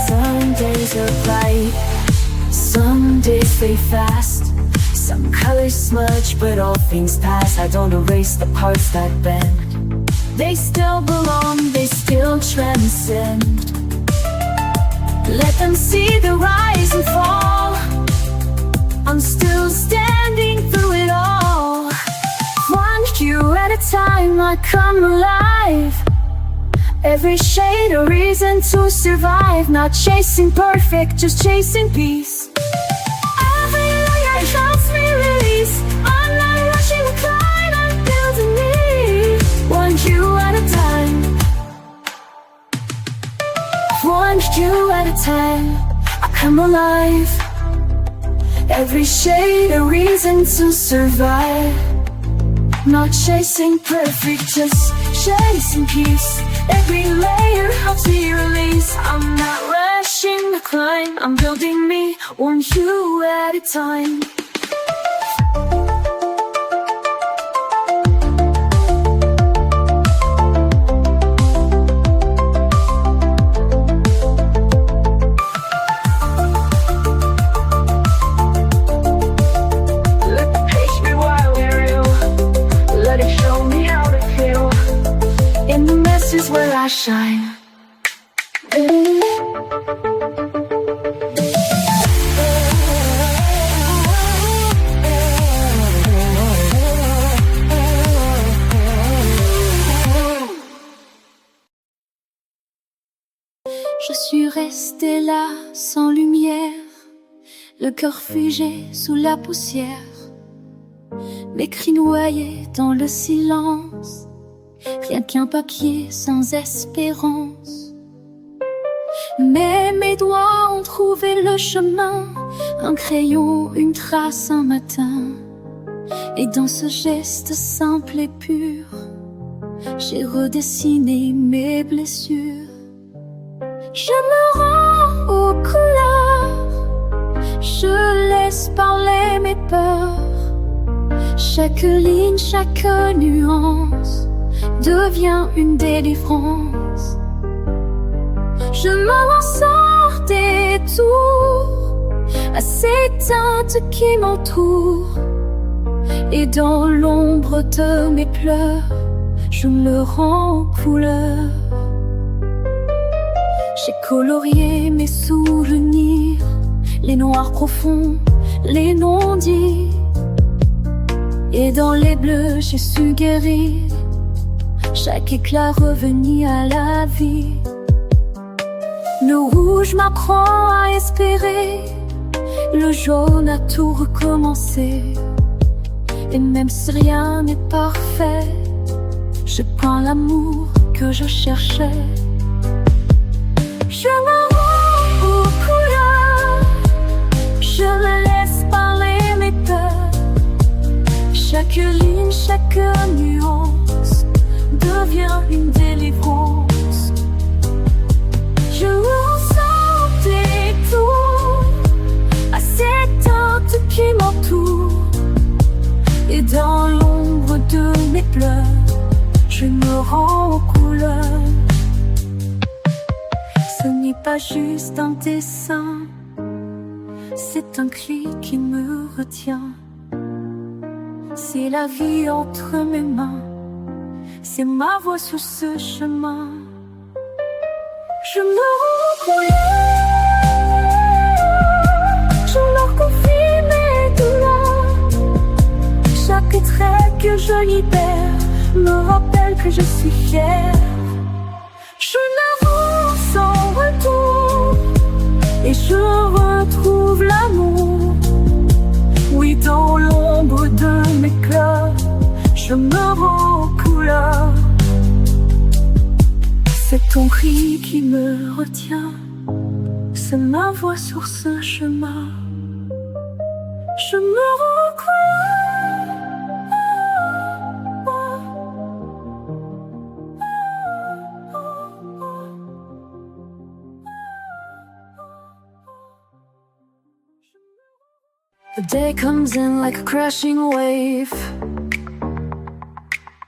Some days are bright, some days fade fast. Some colors smudge, but all things pass. I don't erase the parts that bend. They still belong, they still transcend. Let them see the rise and fall. I'm still standing through it all. One hue at a time, I come alive. Every shade a reason to survive. Not chasing perfect, just chasing peace. Every layer helps me release. I'm not rushing the climb, I'm building me one hue at a time. One hue at a time, I come alive. Every shade a reason to survive. Not chasing perfect, just chasing peace. Every layer helps me release. I'm not rushing the climb, I'm building me one hue at a time. Is where I shine. resté là sans lumière, le cœur figé sous la poussière, mes cris noyés dans le silence, rien qu'un papier sans espérance. Mais mes doigts ont trouvé le chemin, un crayon, une trace, un matin. Et dans ce geste simple et pur, j'ai redessiné mes blessures. Je me rends aux couleurs, je laisse parler mes peurs. Chaque ligne, chaque nuance devient une délivrance. Je me sors des tours à ces teintes qui m'entourent, et dans l'ombre de mes pleurs, je me rends aux couleurs. J'ai colorié mes souvenirs, les noirs profonds, les non-dits, et dans les bleus j'ai su guérir chaque éclat revenu à la vie. Le rouge m'apprend à espérer, le jaune a tout recommencé. Et même si rien n'est parfait, je prends l'amour que je cherchais. Je me rends aux couleurs, je me laisse parler mes peurs. Chaque ligne, chaque nuance devient une délivrance. Je ressens des tours à ces teintes qui m'entourent, et dans l'ombre de mes pleurs, je me rends aux couleurs. Ce n'est pas juste un dessin, c'est un cri qui me retient. C'est la vie entre mes mains, c'est ma voix sur ce chemin. Je me rends aux couleurs, je leur confie mes douleurs. Chaque trait que je libère me rappelle que je suis fière. Je n'avance sans retour et je retrouve l'amour. Oui, dans l'ombre de mes cœurs, je me rends aux couleurs. C'est ton cri qui me retient, c'est ma voix sur ce chemin. Je me rends aux couleurs. The day comes in like a crashing wave.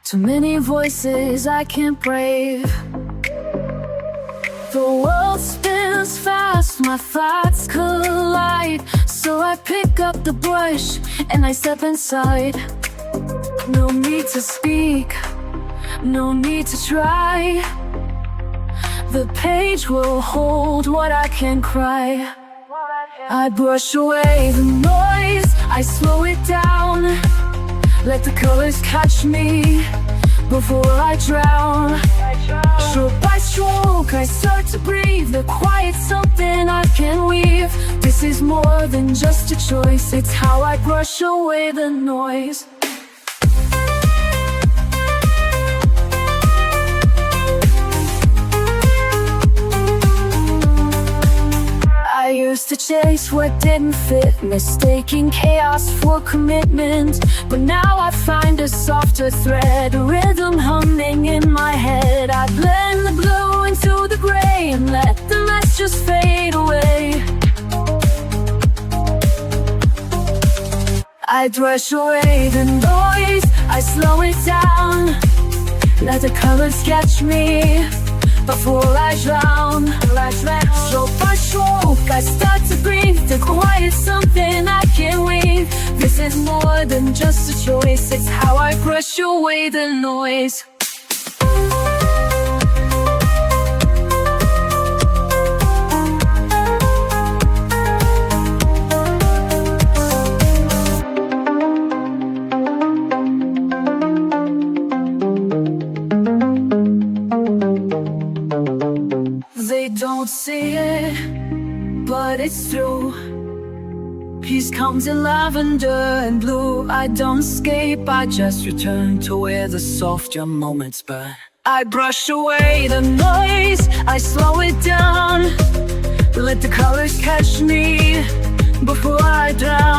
Too many voices I can't brave. The world spins fast, my thoughts collide. So I pick up the brush and I step inside. No need to speak, no need to try. The page will hold what I can cry. I brush away the noise, I slow it down. Let the colors catch me before I drown. Stroke by stroke, I start to breathe. The quiet's something I can weave. This is more than just a choice, it's how I brush away the noise. I used to chase what didn't fit, mistaking chaos for commitment. But now I find a softer thread, a rhythm humming in my head. I blend the blue into the gray and let the mess just fade away. I brush away the noise, I slow it down. Let the colors catch me before I drown. Stroke by stroke, I start to breathe. The quiet's something I can weave. This is more than just a choice, it's how I brush away the noise. They don't see it, fades through. Peace comes in lavender and blue. I don't escape, I just return to where the softer moments burn. I brush away the noise, I slow it down. Let the colors catch me before I drown.